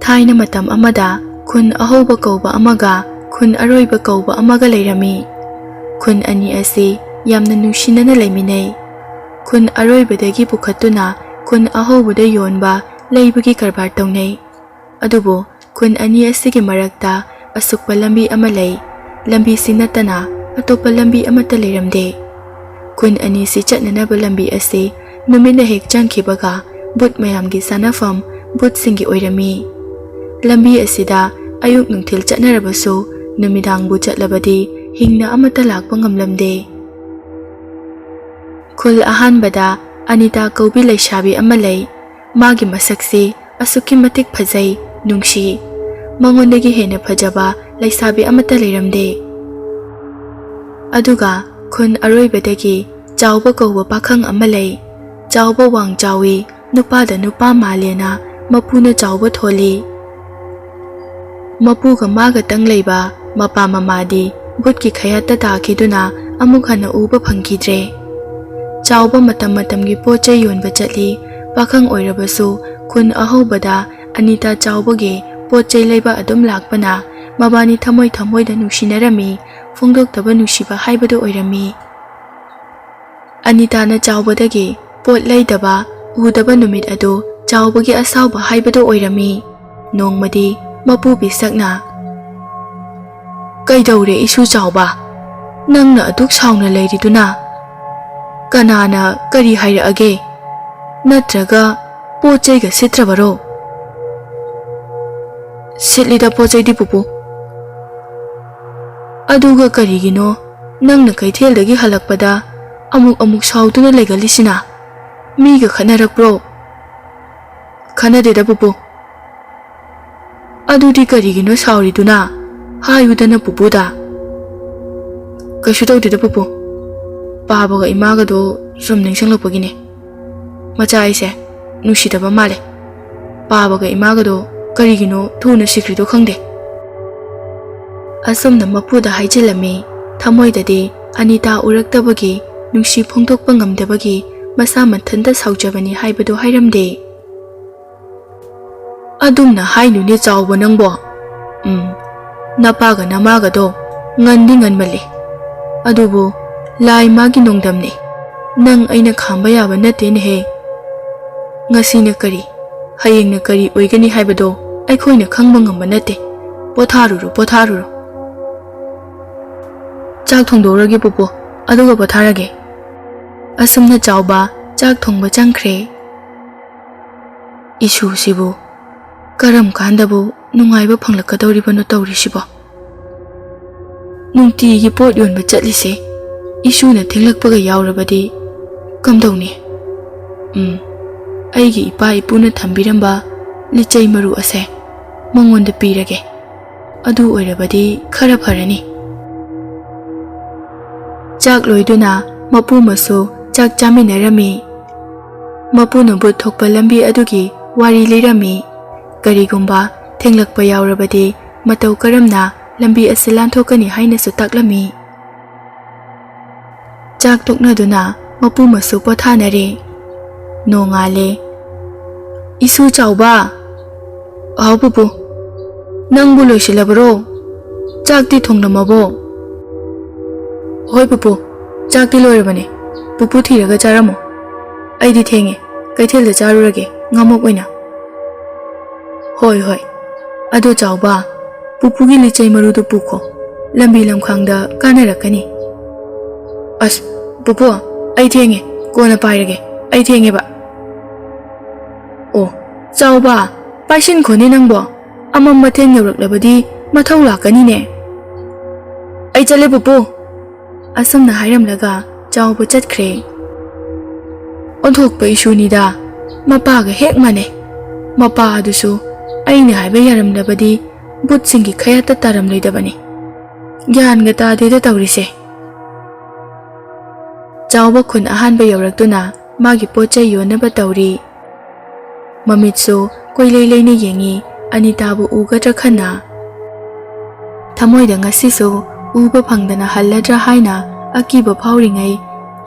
ꯊꯥꯏꯅ ꯃꯇꯝ ꯑꯃꯗ ꯈꯨꯟ ꯑꯍꯧꯕ ꯀꯧꯕ ꯑꯃꯒ ꯈꯨꯟ ꯑꯔꯣꯏꯕ ꯀꯧꯕ ꯑꯃꯒ ꯂꯩꯔꯝꯃꯤ꯫ ꯈꯨꯟ ꯑꯅꯤ ꯑꯁꯤ ꯌꯥꯝꯅ ꯅꯨꯡꯁꯤꯅꯅ ꯂꯩꯃꯤꯟꯅꯩ꯫ ꯈꯨꯟ ꯑꯔꯣꯏꯕꯗꯒꯤ ꯄꯨꯈꯠꯇꯨꯅ ꯈꯨꯟ ꯑꯍꯧꯕꯗ ꯌꯣꯟꯕ ꯂꯩꯕꯒꯤ ꯀꯔꯕꯥꯔ ꯇꯧꯅꯩ꯫ ꯑꯗꯨꯕꯨ ꯈꯨꯟ ꯑꯅꯤ ꯑꯁꯤꯒꯤ ꯃꯔꯛꯇ ꯑꯁꯨꯛꯄ ꯂꯝꯕꯤ ꯑꯃ ꯂꯩ꯫ ꯂꯝꯕꯤꯁꯤ ꯅꯠꯇꯅ ꯑꯇꯣꯞꯄ ꯂꯝꯕꯤ ꯑꯃꯠꯇ ꯂꯩꯔꯝꯗꯦ꯫ ꯈꯨꯟ ꯑꯅꯤꯁꯤ ꯆꯠꯅꯅꯕ ꯂꯝꯕꯤ ꯑꯁꯤ ꯅꯨꯃꯤꯠꯅ ꯍꯦꯛ ꯆꯪꯈꯤꯕꯒ ꯕꯨꯠ ꯃꯌꯥꯝꯒꯤ ꯁꯥꯟꯅꯐꯝ ꯕꯨꯠꯁꯤꯡꯒꯤ ꯑꯣꯏꯔꯝꯃꯤ꯫ ꯂꯝꯕꯤ ꯑꯁꯤꯗ ꯑꯌꯨꯛ ꯅꯨꯡꯊꯤꯜ ꯆꯠꯅꯔꯕꯁꯨ ꯅꯨꯃꯤꯗꯥꯡꯕꯨ ꯆꯠꯂꯕꯗꯤ ꯍꯤꯡꯅ ꯑꯃꯠꯇ ꯂꯥꯛꯄ ꯉꯝꯂꯝꯗꯦ꯫ ꯈꯨꯜ ꯑꯍꯥꯟꯕꯗ ꯑꯅꯤꯇꯥ ꯀꯧꯕꯤ ꯂꯩꯁꯥꯕꯤ ꯑꯃ ꯂꯩ꯫ ꯃꯥꯒꯤ ꯃꯁꯛꯁꯤ ꯑꯁꯨꯛꯀꯤ ꯃꯇꯤꯛ ꯐꯖꯩ, ꯅꯨꯡꯁꯤ꯫ ꯃꯉꯣꯟꯗꯒꯤ ꯍꯦꯟꯅ ꯐꯖꯕ ꯂꯩꯁꯥꯕꯤ ꯑꯃꯠꯇ ꯂꯩꯔꯝꯗꯦ꯫ ꯑꯗꯨꯒ ꯈꯨꯟ ꯑꯔꯣꯏꯕꯗꯒꯤ ꯆꯥꯎꯕ ꯀꯧꯕ ꯄꯥꯈꯪ ꯑꯃ ꯂꯩ꯫ ꯆꯥꯎꯕ ꯋꯥꯡ ꯆꯥꯎꯏ, ꯅꯨꯄꯥꯗ ꯅꯨꯄꯥ ꯃꯥꯜꯂꯦꯅ ꯃꯄꯨꯅ ꯆꯥꯎꯕ ꯊꯣꯜꯂꯤ꯫ ꯃꯄꯨꯒ ꯃꯥꯒꯇꯪ ꯂꯩꯕ ꯃꯄꯥ ꯃꯃꯥꯗꯤ ꯕꯨꯠꯀꯤ ꯈꯌꯥꯠꯇ ꯇꯥꯈꯤꯗꯨꯅ ꯑꯃꯨꯛ ꯍꯟꯅ ꯎꯕ ꯐꯪꯈꯤꯗ꯭ꯔꯦ꯫ ꯆꯥꯎꯕ ꯃꯇꯝ ꯃꯇꯝꯒꯤ ꯄꯣꯠ ꯆꯩ ꯌꯣꯟꯕ ꯆꯠꯂꯤ꯫ ꯄꯥꯈꯪ ꯑꯣꯏꯔꯕꯁꯨ ꯈꯨꯟ ꯑꯍꯧꯕꯗ ꯑꯅꯤꯇꯥ ꯆꯥꯎꯕꯒꯤ ꯄꯣꯠ ꯆꯩ ꯂꯩꯕ ꯑꯗꯨꯝ ꯂꯥꯛꯄꯅ ꯃꯕꯥꯅꯤ ꯊꯃꯣꯏ ꯊꯃꯣꯏꯗ ꯅꯨꯡꯁꯤꯅꯔꯝꯃꯤ꯫ ꯐꯣꯡꯗꯣꯛꯇꯕ ꯅꯨꯡꯁꯤꯕ ꯍꯥꯏꯕꯗꯨ ꯑꯣꯏꯔꯝꯃꯤ꯫ ꯑꯅꯤꯇꯥꯅ ꯆꯥꯎꯕꯗꯒꯤ ꯄꯣꯠ ꯂꯩꯗꯕ, ꯎꯗꯕ ꯅꯨꯃꯤꯠ ꯑꯗꯨ ꯆꯥꯎꯕꯒꯤ ꯑꯁꯥꯎꯕ ꯍꯥꯏꯕꯗꯨ ꯑꯣꯏꯔꯝꯃꯤ꯫ ꯅꯣꯡꯃꯗꯤ ꯃꯄꯨ ꯕꯤꯁꯛꯅ, "ꯀꯩꯗꯧꯔꯦ ꯏꯁꯨ ꯆꯥꯎꯕ? ꯅꯪꯅ ꯑꯗꯨꯛ ꯁꯥꯎꯅ ꯂꯩꯔꯤꯗꯨꯅ? ꯀꯅꯥꯅ ꯀꯔꯤ ꯍꯥꯏꯔꯛꯑꯒꯦ? ꯅꯠꯇ꯭ꯔꯒ ꯄꯣꯠ ꯆꯩꯒ ꯁꯤꯠꯇ꯭ꯔꯕꯔꯣ?" "ꯁꯤꯠꯂꯤꯗ ꯄꯣꯠ ꯆꯩꯗꯤ ꯄꯨꯄꯨ." "ꯑꯗꯨꯒ ꯀꯔꯤꯒꯤꯅꯣ ꯅꯪꯅ ꯀꯩꯊꯦꯜꯗꯒꯤ ꯍꯜꯂꯛꯄꯗ ꯑꯃꯨꯛ ꯑꯃꯨꯛ ꯁꯥꯎꯗꯨꯅ ꯂꯩꯒꯜꯂꯤꯁꯤꯅ? ꯃꯤꯒ ꯈꯠꯅꯔꯛꯄ꯭ꯔꯣ?" "ꯈꯠꯅꯗꯦꯗ ꯄꯨꯄꯨ." "ꯑꯗꯨꯗꯤ ꯀꯔꯤꯒꯤꯅꯣ ꯁꯥꯎꯔꯤꯗꯨꯅ? ꯍꯥꯏꯌꯨꯗꯅ ꯄꯨꯄꯨꯗ." "ꯀꯩꯁꯨ ꯇꯧꯗꯦꯗ ꯄꯨꯄꯨ. ꯄꯥꯕꯒ ꯏꯃꯥꯒꯗꯣ ꯁꯨꯝ ꯅꯤꯡꯁꯤꯡꯂꯛꯄꯒꯤꯅꯦ. ꯃꯆꯥ ꯑꯩꯁꯦ ꯅꯨꯡꯁꯤꯗꯕ ꯃꯥꯜꯂꯦ. ꯄꯥꯕꯒ ꯏꯃꯥꯒꯗꯣ ꯀꯔꯤꯒꯤꯅꯣ ꯊꯨꯅ ꯁꯤꯈ꯭ꯔꯤꯗꯣ ꯈꯪꯗꯦ." ꯑꯁꯨꯝꯅ ꯃꯄꯨꯗ ꯍꯥꯏꯖꯤꯜꯂꯝꯃꯤ꯫ ꯊꯃꯣꯏꯗꯗꯤ ꯑꯅꯤꯇꯥ ꯎꯔꯛꯇꯕꯒꯤ, ꯅꯨꯡꯁꯤ ꯐꯣꯡꯗꯣꯛꯄ ꯉꯝꯗꯕꯒꯤ ꯃꯁꯥ ꯃꯊꯟꯇ ꯁꯥꯎꯖꯕꯅꯤ ꯍꯥꯏꯕꯗꯨ ꯍꯥꯏꯔꯝꯗꯦ꯫ "ꯑꯗꯨꯝꯅ ꯍꯥꯏꯅꯨꯅꯦ ꯆꯥꯎꯕ ꯅꯪꯕꯣ. ꯅꯄꯥꯒ ꯅꯃꯥꯒꯗꯣ ꯉꯟꯗꯤ ꯉꯟꯃꯜꯂꯤ. ꯑꯗꯨꯕꯨ ꯂꯥꯏ ꯃꯥꯒꯤ ꯅꯣꯡꯗꯝꯅꯤ. ꯅꯪ ꯑꯩꯅ ꯈꯥꯝꯕ ꯌꯥꯕ ꯅꯠꯇꯦꯅꯦꯍꯦ. ꯉꯁꯤꯅ ꯀꯔꯤ, ꯍꯌꯦꯡꯅ ꯀꯔꯤ ꯑꯣꯏꯒꯅꯤ ꯍꯥꯏꯕꯗꯣ ꯑꯩꯈꯣꯏꯅ ꯈꯪꯕ ꯉꯝꯕ ꯅꯠꯇꯦ. ꯄꯣꯊꯥꯔꯨꯔꯣ, ꯄꯣꯊꯥꯔꯨꯔꯣ." "ꯆꯥꯛ ꯊꯣꯡꯗꯣꯛꯎꯔꯒꯦ ꯄꯨꯄꯨ, ꯑꯗꯨꯒ ꯄꯣꯊꯥꯔꯒꯦ." ꯑꯁꯨꯝꯅ ꯆꯥꯎꯕ ꯆꯥꯛ ꯊꯣꯡꯕ ꯆꯪꯈ꯭ꯔꯦ꯫ ꯏꯁꯨꯁꯤꯕꯨ ꯀꯔꯝ ꯀꯥꯟꯗꯕꯨ ꯅꯨꯡꯉꯥꯏꯕ ꯐꯪꯂꯛꯀꯗꯧꯔꯤꯕꯅꯣ ꯇꯧꯔꯤꯁꯤꯕꯣ? ꯅꯨꯡꯇꯤꯒꯤ ꯄꯣꯠ ꯌꯣꯟꯕ ꯆꯠꯂꯤꯁꯦ ꯏꯁꯨꯅ ꯊꯦꯡꯂꯛꯄꯒ ꯌꯥꯎꯔꯕꯗꯤ ꯀꯝꯗꯧꯅꯤ? ꯑꯩꯒꯤ ꯏꯄꯥ ꯏꯄꯨꯅ ꯊꯝꯕꯤꯔꯝꯕ ꯂꯤꯆꯩ ꯃꯔꯨ ꯑꯁꯦ ꯃꯉꯣꯟꯗ ꯄꯤꯔꯒꯦ. ꯑꯗꯨ ꯑꯣꯏꯔꯕꯗꯤ ꯈꯔ ꯐꯔꯅꯤ." ꯆꯥꯛ ꯂꯣꯏꯗꯨꯅ ꯃꯄꯨ ꯃꯁꯨ ꯆꯥꯛ ꯆꯥꯃꯤꯟꯅꯔꯝꯃꯤ꯫ ꯃꯄꯨꯅ ꯕꯨꯠ ꯊꯣꯛꯄ ꯂꯝꯕꯤ ꯑꯗꯨꯒꯤ ꯋꯥꯔꯤ ꯂꯤꯔꯝꯃꯤ꯫ ꯀꯔꯤꯒꯨꯝꯕ ꯊꯦꯡꯂꯛꯄ ꯌꯥꯎꯔꯕꯗꯤ ꯃꯇꯧ ꯀꯔꯝꯅ ꯂꯝꯕꯤ ꯑꯁꯤ ꯂꯥꯟꯊꯣꯛꯀꯅꯤ ꯍꯥꯏꯅꯁꯨ ꯇꯥꯛꯂꯝꯃꯤ꯫ ꯆꯥꯛ ꯇꯣꯛꯅꯗꯨꯅ ꯃꯄꯨ ꯃꯁꯨ ꯄꯣꯊꯥꯅꯔꯦ꯫ ꯅꯣꯡꯉꯥꯜꯂꯦ꯫ "ꯏꯁꯨ ꯆꯥꯎꯕ." "ꯑꯥꯎ ꯄꯨꯄꯨ." "ꯅꯪꯕꯨ ꯂꯣꯏꯁꯤꯜꯂꯕꯔꯣ? ꯆꯥꯛꯇꯤ ꯊꯣꯡꯂꯝꯃꯕꯣ?" "ꯍꯣꯏ ꯄꯨꯄꯨ, ꯆꯥꯛꯇꯤ ꯂꯣꯏꯔꯕꯅꯦ. ꯄꯨꯄꯨ ꯊꯤꯔꯒ ꯆꯥꯔꯝꯃꯣ. ꯑꯩꯗꯤ ꯊꯦꯡꯉꯦ, ꯀꯩꯊꯦꯜꯗ ꯆꯥꯔꯨꯔꯒꯦ ꯉꯥꯃꯣꯛ ꯑꯣꯏꯅ." "ꯍꯣꯏ ꯍꯣꯏ. ꯑꯗꯣ ꯆꯥꯎꯕ, ꯄꯨꯄꯨꯒꯤ ꯂꯤꯆꯩ ꯃꯔꯨꯗꯨ ꯄꯨꯈꯣ. ꯂꯝꯕꯤ ꯂꯝꯈꯥꯡꯗ ꯀꯥꯟꯅꯔꯛꯀꯅꯤ." "ꯑꯁ ꯄꯨꯄꯨ, ꯑꯩ ꯊꯦꯡꯉꯦ, ꯀꯣꯟꯅ ꯄꯥꯏꯔꯒꯦ. ꯑꯩ ꯊꯦꯡꯉꯦꯕ." "ꯑꯣ ꯆꯥꯎꯕ, ꯄꯥꯏꯁꯤꯟꯈꯣꯅꯦ ꯅꯪꯕꯣ. ꯑꯃꯝꯕ ꯊꯦꯡ ꯌꯧꯔꯛꯂꯕꯗꯤ ꯃꯊꯧ ꯂꯥꯛꯀꯅꯤꯅꯦ." "ꯑꯩ ꯆꯠꯂꯦ ꯄꯨꯄꯨ." ꯑꯁꯨꯝꯅ ꯍꯥꯏꯔꯝꯂꯒ ꯆꯥꯎꯕ ꯆꯠꯈ꯭ꯔꯦ꯫ ꯑꯣꯟꯊꯣꯛꯄ ꯏꯁꯨꯅꯤꯗ, ꯃꯄꯥꯒ ꯍꯦꯛ ꯃꯥꯟꯅꯩ. ꯃꯄꯥ ꯑꯗꯨꯁꯨ ꯑꯩꯅ ꯍꯥꯏꯕ ꯌꯥꯔꯝꯂꯕꯗꯤ ꯕꯨꯠꯁꯤꯡꯒꯤ ꯈꯌꯥꯠꯇ ꯇꯥꯔꯝꯂꯣꯏꯗꯕꯅꯤ. ꯒ꯭ꯌꯥꯟꯒ ꯇꯥꯗꯦꯗ ꯇꯧꯔꯤꯁꯦ." ꯆꯥꯎꯕ ꯈꯨꯟ ꯑꯍꯥꯟꯕ ꯌꯧꯔꯛꯇꯨꯅ ꯃꯥꯒꯤ ꯄꯣꯠ ꯆꯩ ꯌꯣꯟꯅꯕ ꯇꯧꯔꯤ꯫ ꯃꯃꯤꯠꯁꯨ ꯀꯣꯏꯂꯩ ꯂꯩꯅ ꯌꯦꯡꯉꯤ ꯑꯅꯤꯇꯥꯕꯨ ꯎꯒꯗ꯭ꯔꯥ ꯈꯟꯅ꯫ ꯊꯃꯣꯏꯗ ꯉꯁꯤꯁꯨ ꯎꯕ ꯐꯪꯗꯅ ꯍꯜꯂꯗ꯭ꯔꯥ ꯍꯥꯏꯅ ꯑꯀꯤꯕ ꯐꯥꯎꯔꯤꯉꯩ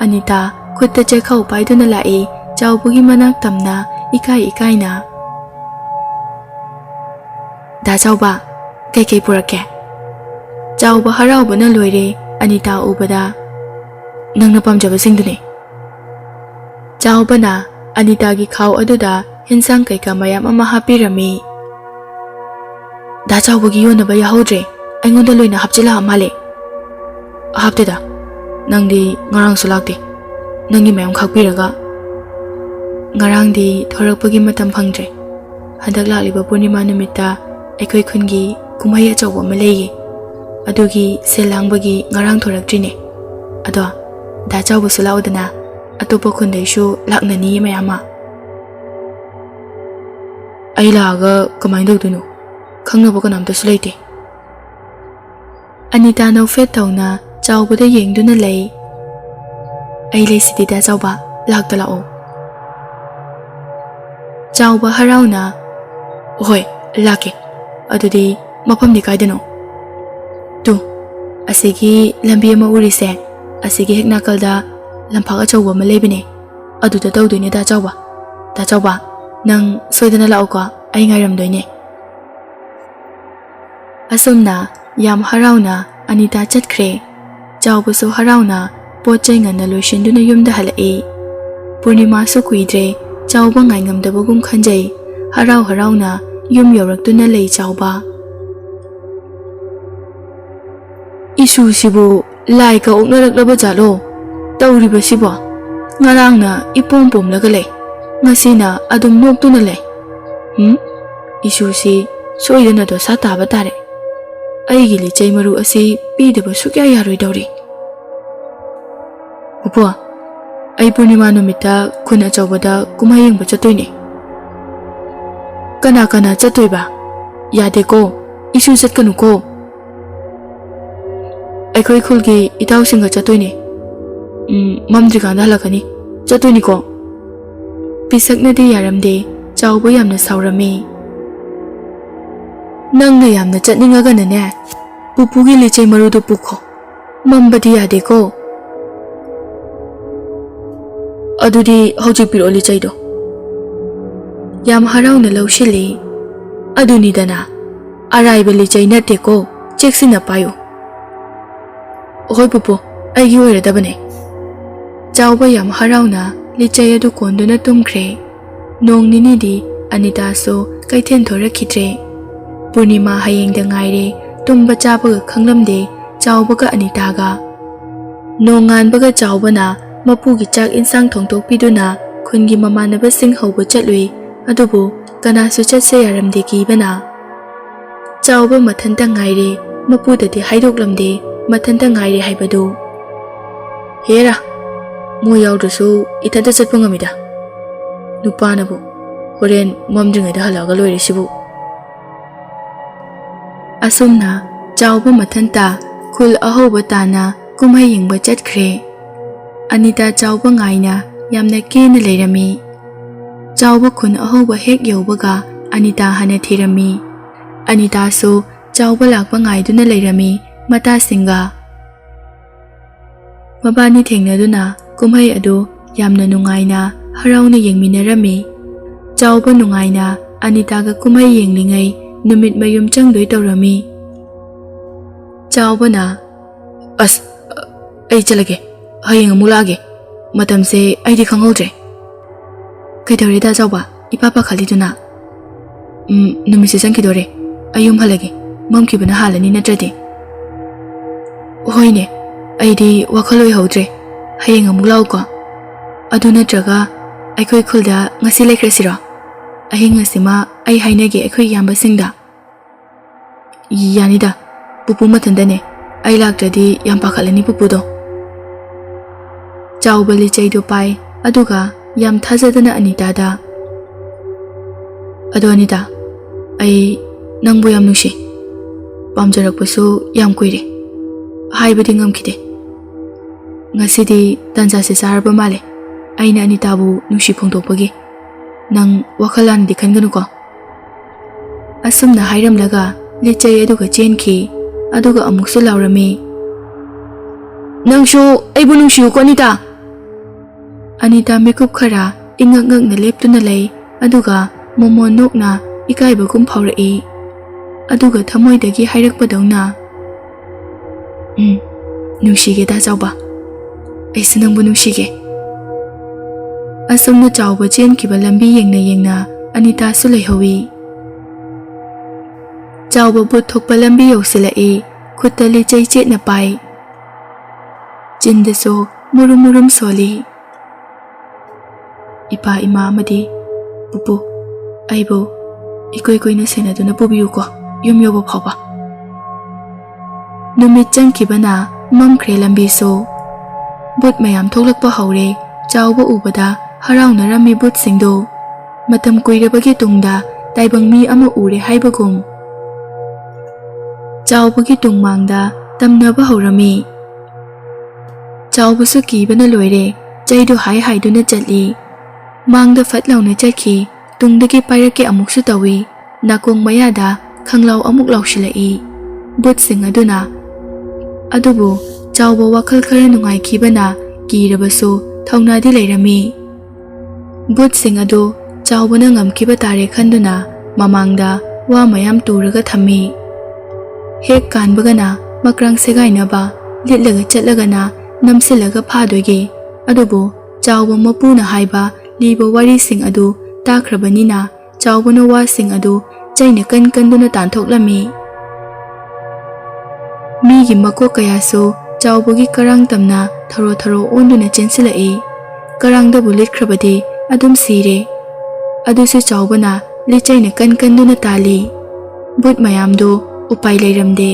ꯑꯅꯤꯇꯥ ꯈꯨꯠꯇ ꯆꯦꯈꯥꯎ ꯄꯥꯏꯗꯨꯅ ꯂꯥꯛꯏ ꯆꯥꯎꯕꯒꯤ ꯃꯅꯥꯛ ꯇꯝꯅ ꯏꯀꯥꯏ ꯏꯀꯥꯏꯅ꯫ दा चाउबा कई पुरक्के चाउबा हराउबना लोइरे अनिता उबदा नंगना पामजबसिंगदुने चाउबना अनितागी खाव अदुदा हिंसांग कैका मयाम अमा हापिरमी दा चाउबगी योनबा याहौद्रे अइंगोंदा लोइना हापचिला माले हापतेदा नंगदी ngarang sulakte nangi mayam khakpiraga ngarang di thorakpagi matam phangdre hadak lakliba purnima numita ekoi khungi kumai achawba malei adugi selangbagi ngarang thoraktrine ado da chawbu sulaudana atopa khundaisu laknani mayama ai laga kamai dodunu khangnaba kanamta sulaite Anita no fet tawna chawbada yengduna lei ai lei sidida chawba lakta lao chawba harauna hoi lake adudi mapam ni kaidano tu asigi lambi ma urise asigi hekna kalda lamphaga chawba ma lebine aduda tawdune da chawba nang soidana lao ko ai ngairam doine asumna yam harauna Anita chatkre chawba so harauna pochai ngana loishenduna yumda halai purnima su kuidre chawba ngai ngamdabagum khanjai harauna yum yoraktuna lei chawba isu sibu lai ka oknaraklaba jalo tawriba sibo ngarangna ipom pomlaga lei ngasina adum noktuna lei isu si soidana do sataba tare aigi lichai maru asi pidaba sukya yaroi dawri upo ai purnima numita khuna chawbada kumhayeng ba chatoine kana chatoiba yade ko isu chatkanu ko aikhoi khulgi itaw singa chatoine mamdri ganda halakani chatoini ko pisaknadi yaramde chawba yamna saurami nangna yamna chatningaga nane pupugi lichai marudu pukho mambadi yade ko adudi hojik piro lichai do yam harauna lawshili aduni dana araiba lichai natte ko cheksina payo hoi pupu aigi oira dabane chawba yam harauna lichai adu konduna tumkhre nong nini di Anita so kaithen thora khitre Purnima hayeng da ngaire tumba chabaga khanglamde chawbaga Anita ga nongan baga chawbana mapugi chak insang thongtok piduna khungi mamanaba sing hauba chatlui adubu kana su chatse yaramde ki bana chawba mathanta ngaire mapudati haidoklamde mathanta ngaire haibadu hera mo yawdrusu ithada chatpungamida nupanabu horen momdringaida halaga loirisibu asumna chawba mathanta khul ahoba tana kumhai yengba chatkre Anita chawba ngaina yamna kena leirami chawba khun ahoba hek yawbaga Anita hana thirami Anita so chawba lakba ngaiduna leirami mata singa mabani thengnaduna kumhai adu yamna nungaina harauna yengminarami chawba nungaina Anita ga kumhai yenglingai numit mayum changdoi tawrami chawba na as ai chalage hayeng amulage matamse aidi khanghodre kaidore da chawba ipapa khaliduna numise changkidore ayum halage mamkibana halani natrade hoine aidi wakhaloi hodre hayeng amulau ko adu natraga aikhoi khulda ngasi lekhrasira ahing asima ai hainage aikhoi yamba singda yanida pupu mathandane ai laktradi yam pakhalani pupudo chawba lichai do pai aduga yam thajadana Anita da ado Anita ai nangbu yam nushi pamjarakpasu yam kuire haibadi ngamkide ngasidi tansa se sarba male aina Anita bu nushi phongtokpagi nang wakhalan dikhanganu ko asumna hairamlaga lichai aduga chenki aduga amuksu laurami nangshu aibu nushi ko Anita mekup khara ingak na leptuna lei aduga momo nokna ikaiba kum phaurai ꯑꯗꯨꯒ ꯊꯃꯣꯏꯗꯒꯤ ꯍꯥꯏꯔꯛꯄꯗꯧꯅ ꯅꯨꯡꯁꯤꯒꯦꯗ ꯆꯥꯎꯕ, ꯑꯩꯁꯨ ꯅꯪꯕꯨ ꯅꯨꯡꯁꯤꯒꯦ꯫ ꯑꯁꯨꯝꯅ ꯆꯥꯎꯕ ꯆꯦꯟꯈꯤꯕ ꯂꯝꯕꯤ ꯌꯦꯡꯅ ꯌꯦꯡꯅ ꯑꯅꯤꯇꯥꯁꯨ ꯂꯩꯍꯧꯏ꯫ ꯆꯥꯎꯕ ꯕꯨꯠ ꯊꯣꯛꯄ ꯂꯝꯕꯤ ꯌꯧꯁꯤꯜꯂꯛꯏ, ꯈꯨꯠꯇ ꯂꯤꯆꯩ ꯆꯦꯠꯅ ꯄꯥꯏ, ꯆꯤꯟꯗꯁꯨ ꯃꯨꯔꯨꯝ ꯃꯨꯔꯨꯝ ꯁꯣꯜꯂꯤ꯫ ꯏꯄꯥ ꯏꯃꯥ ꯑꯃꯗꯤ ꯄꯨꯄꯨ, ꯑꯩꯕꯨ ꯏꯀꯨꯏ ꯀꯨꯏꯅ ꯁꯦꯟꯅꯗꯨꯅ ꯄꯨꯕꯤꯌꯨꯀꯣ, ꯌꯨꯝ ꯌꯧꯕ ꯐꯥꯎꯕ꯫ ꯅꯨꯃꯤꯠ ꯆꯪꯈꯤꯕꯅ ꯃꯝꯈ꯭ꯔꯦ ꯂꯝꯕꯤꯁꯨ꯫ ꯕꯨꯠ ꯃꯌꯥꯝ ꯊꯣꯛꯂꯛꯄ ꯍꯧꯔꯦ꯫ ꯆꯥꯎꯕ ꯎꯕꯗ ꯍꯔꯥꯎꯅꯔꯝꯃꯤ ꯕꯨꯠꯁꯤꯡꯗꯨ꯫ ꯃꯇꯝ ꯀꯨꯏꯔꯕꯒꯤ ꯇꯨꯡꯗ ꯇꯥꯏꯕꯪ ꯃꯤ ꯑꯃ ꯎꯔꯦ ꯍꯥꯏꯕꯒꯨꯝ ꯆꯥꯎꯕꯒꯤ ꯇꯨꯡꯃꯥꯡꯗ ꯇꯝꯅꯕ ꯍꯧꯔꯝꯃꯤ꯫ ꯆꯥꯎꯕꯁꯨ ꯀꯤꯕꯅ ꯂꯣꯏꯔꯦ, ꯆꯩꯗꯨ ꯍꯥꯏꯗꯨꯅ ꯆꯠꯂꯤ꯫ ꯃꯥꯡꯗ ꯐꯠ ꯂꯥꯎꯅ ꯆꯠꯈꯤ, ꯇꯨꯡꯗꯒꯤ ꯄꯥꯏꯔꯛꯀꯦ ꯑꯃꯨꯛꯁꯨ ꯇꯧꯏ꯫ ꯅꯥꯀꯣꯡ ꯃꯌꯥꯗ ꯈꯪꯂꯥꯎ ꯑꯃꯨꯛ ꯂꯥꯎꯁꯤꯜꯂꯛꯏ ꯕꯨꯠꯁꯤꯡ ꯑꯗꯨꯅ꯫ ꯑꯗꯨꯕꯨ ꯆꯥꯎꯕ ꯋꯥꯈꯜ ꯈꯔ ꯅꯨꯡꯉꯥꯏꯈꯤꯕꯅ ꯀꯤꯔꯕꯁꯨ ꯊꯧꯅꯥꯗꯤ ꯂꯩꯔꯝꯃꯤ꯫ ꯕꯨꯠꯁꯤꯡ ꯑꯗꯨ ꯆꯥꯎꯕꯅ ꯉꯝꯈꯤꯕ ꯇꯥꯔꯦ ꯈꯟꯗꯨꯅ ꯃꯃꯥꯡꯗ ꯋꯥ ꯃꯌꯥꯝ ꯇꯨꯔꯒ ꯊꯝꯃꯤ꯫ ꯍꯦꯛ ꯀꯥꯟꯕꯒꯅ ꯃꯀ꯭ꯔꯥꯡ ꯁꯦꯒꯥꯏꯅꯕ, ꯂꯤꯠꯂꯒ ꯆꯠꯂꯒꯅ ꯅꯝꯁꯤꯜꯂꯒ ꯐꯥꯗꯣꯏꯒꯦ꯫ ꯑꯗꯨꯕꯨ ꯆꯥꯎꯕ ꯃꯄꯨꯅ ꯍꯥꯏꯕ ꯂꯤꯕ ꯋꯥꯔꯤꯁꯤꯡ ꯑꯗꯨ ꯇꯥꯈ꯭ꯔꯕꯅꯤꯅ ꯆꯥꯎꯕꯅ ꯋꯥꯁꯤꯡ ꯑꯗꯨ ꯆꯩꯅ ꯀꯟ ꯀꯟꯗꯨꯅ ꯇꯥꯟꯊꯣꯛꯂꯝꯃꯤ꯫ ꯃꯤꯒꯤ ꯃꯀꯣꯛ ꯀꯌꯥꯁꯨ ꯆꯥꯎꯕꯒꯤ ꯀꯔꯥꯡ ꯇꯝꯅ ꯊꯔꯣ ꯊꯔꯣ ꯑꯣꯟꯗꯨꯅ ꯆꯦꯟꯁꯤꯜꯂꯛꯏ꯫ ꯀꯔꯥꯡꯗꯕꯨ ꯂꯤꯠꯈ꯭ꯔꯕꯗꯤ ꯑꯗꯨꯝ ꯁꯤꯔꯦ꯫ ꯑꯗꯨꯁꯨ ꯆꯥꯎꯕꯅ ꯂꯤꯆꯩꯅ ꯀꯟ ꯀꯟꯗꯨꯅ ꯇꯥꯜꯂꯤ꯫ ꯕꯨꯠ ꯃꯌꯥꯝꯗꯨ ꯎꯄꯥꯏ ꯂꯩꯔꯝꯗꯦ꯫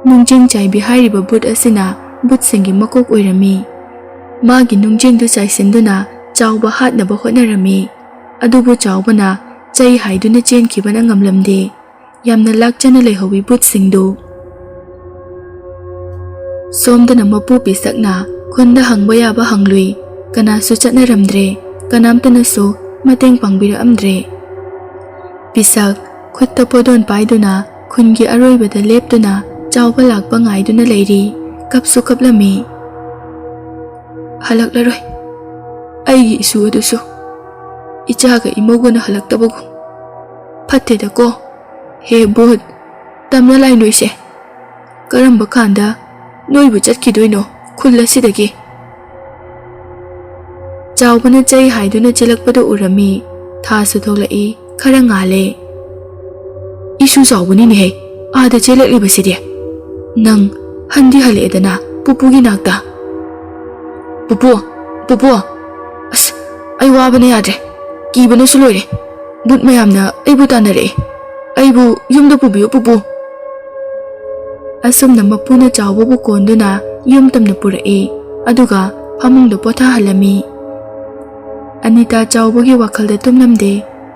ꯅꯨꯡꯖꯤꯡ ꯆꯥꯏꯕꯤ ꯍꯥꯏꯔꯤꯕ ꯕꯨꯠ ꯑꯁꯤꯅ ꯕꯨꯠꯁꯤꯡꯒꯤ ꯃꯀꯣꯛ ꯑꯣꯏꯔꯝꯃꯤ꯫ ꯃꯥꯒꯤ ꯅꯨꯡꯖꯤꯡꯗꯨ ꯆꯥꯏꯁꯤꯟꯗꯨꯅ ꯆꯥꯎꯕ ꯍꯥꯠꯅꯕ ꯍꯣꯠꯅꯔꯝꯃꯤ꯫ ꯑꯗꯨꯕꯨ ꯆꯥꯎꯕꯅ ꯆꯩ ꯍꯥꯏꯗꯨꯅ ꯆꯦꯟꯈꯤꯕꯅ ꯉꯝꯂꯝꯗꯦ꯫ ꯌꯥꯝꯅ ꯂꯥꯛꯆꯅ ꯂꯩꯍꯧꯏ ꯕꯨꯠꯁꯤꯡꯗꯨ꯫ ꯁꯣꯝꯗꯅ ꯃꯄꯨ ꯄꯤꯁꯛꯅ ꯈꯨꯟꯗ ꯍꯪꯕ ꯌꯥꯕ ꯍꯪꯂꯨꯏ, ꯀꯅꯥꯁꯨ ꯆꯠꯅꯔꯝꯗ꯭ꯔꯦ, ꯀꯅꯥꯝꯇꯅꯁꯨ ꯃꯇꯦꯡ ꯄꯥꯡꯕꯤꯔꯛꯑꯝꯗ꯭ꯔꯦ꯫ ꯄꯤꯁꯛ ꯈꯨꯠꯇ ꯄꯣꯗꯣꯟ ꯄꯥꯏꯗꯨꯅ ꯈꯨꯟꯒꯤ ꯑꯔꯣꯏꯕꯗ ꯂꯦꯞꯇꯨꯅ ꯆꯥꯎꯕ ꯂꯥꯛꯄ ꯉꯥꯏꯗꯨꯅ ꯂꯩꯔꯤ꯫ ꯀꯞꯁꯨ ꯀꯞꯂꯝꯃꯤ꯫ ꯍꯜꯂꯛꯂꯔꯣꯏ, ꯑꯩꯒꯤ ꯏꯁꯨ ꯑꯗꯨꯁꯨ ꯏꯆꯥꯒ ꯏꯃꯧꯒꯅ ꯍꯜꯂꯛꯇꯕꯒꯨꯝ꯫ ꯐꯠꯇꯦꯗꯀꯣ ꯍꯦ ꯕꯨꯠ, ꯇꯝꯅ ꯂꯥꯏ ꯅꯣꯏꯁꯦ, ꯀꯔꯝꯕ ꯀꯥꯟꯗ ꯅꯣꯏꯕꯨ ꯆꯠꯈꯤꯗꯣꯏꯅꯣ ꯈꯨꯜ ꯑꯁꯤꯗꯒꯤ? ꯆꯥꯎꯕꯅ ꯆꯩ ꯍꯥꯏꯗꯨꯅ ꯆꯦꯜꯂꯛꯄꯗ ꯎꯔꯝꯃꯤ꯫ ꯊꯥꯁꯨ ꯊꯣꯛꯂꯛꯏ, ꯈꯔ ꯉꯥꯜꯂꯦ꯫ ꯏꯁꯨ ꯆꯥꯎꯕꯅꯤꯅꯦꯍꯦ ꯑꯥꯗ ꯆꯦꯜꯂꯛꯂꯤꯕꯁꯤꯗꯤ꯫ ꯅꯪ ꯍꯟꯗꯤ ꯍꯜꯂꯛꯑꯦꯗꯅ ꯄꯨꯄꯨꯒꯤ ꯅꯥꯛꯇ꯫ ꯄꯨꯄꯨ, ꯄꯨꯄꯨ, ꯑꯁ ꯑꯩ ꯋꯥꯕꯅ ꯌꯥꯗ꯭ꯔꯦ, ꯀꯤꯕꯅꯁꯨ ꯂꯣꯏꯔꯦ꯫ ꯕꯨꯠ ꯃꯌꯥꯝꯅ ꯑꯩꯕꯨ ꯇꯥꯟꯅꯔꯛꯑꯦ, ꯑꯩꯕꯨ ꯌꯨꯝꯗ ꯄꯨꯕꯤꯌꯨ ꯄꯨꯄꯨ꯫ ꯑꯁꯨꯝꯅ ꯃꯄꯨꯅ ꯆꯥꯎꯕꯕꯨ ꯀꯣꯟꯗꯨꯅ ꯌꯨꯝ ꯇꯝꯅ ꯄꯨꯔꯛꯏ, ꯑꯗꯨꯒ ꯐꯃꯨꯡꯗ ꯄꯣꯊꯥꯍꯜꯂꯝꯃꯤ꯫ ꯑꯅꯤꯇꯥ ꯆꯥꯎꯕꯒꯤ ꯋꯥꯈꯜꯗ ꯇꯨꯝꯂꯝꯗꯦ꯫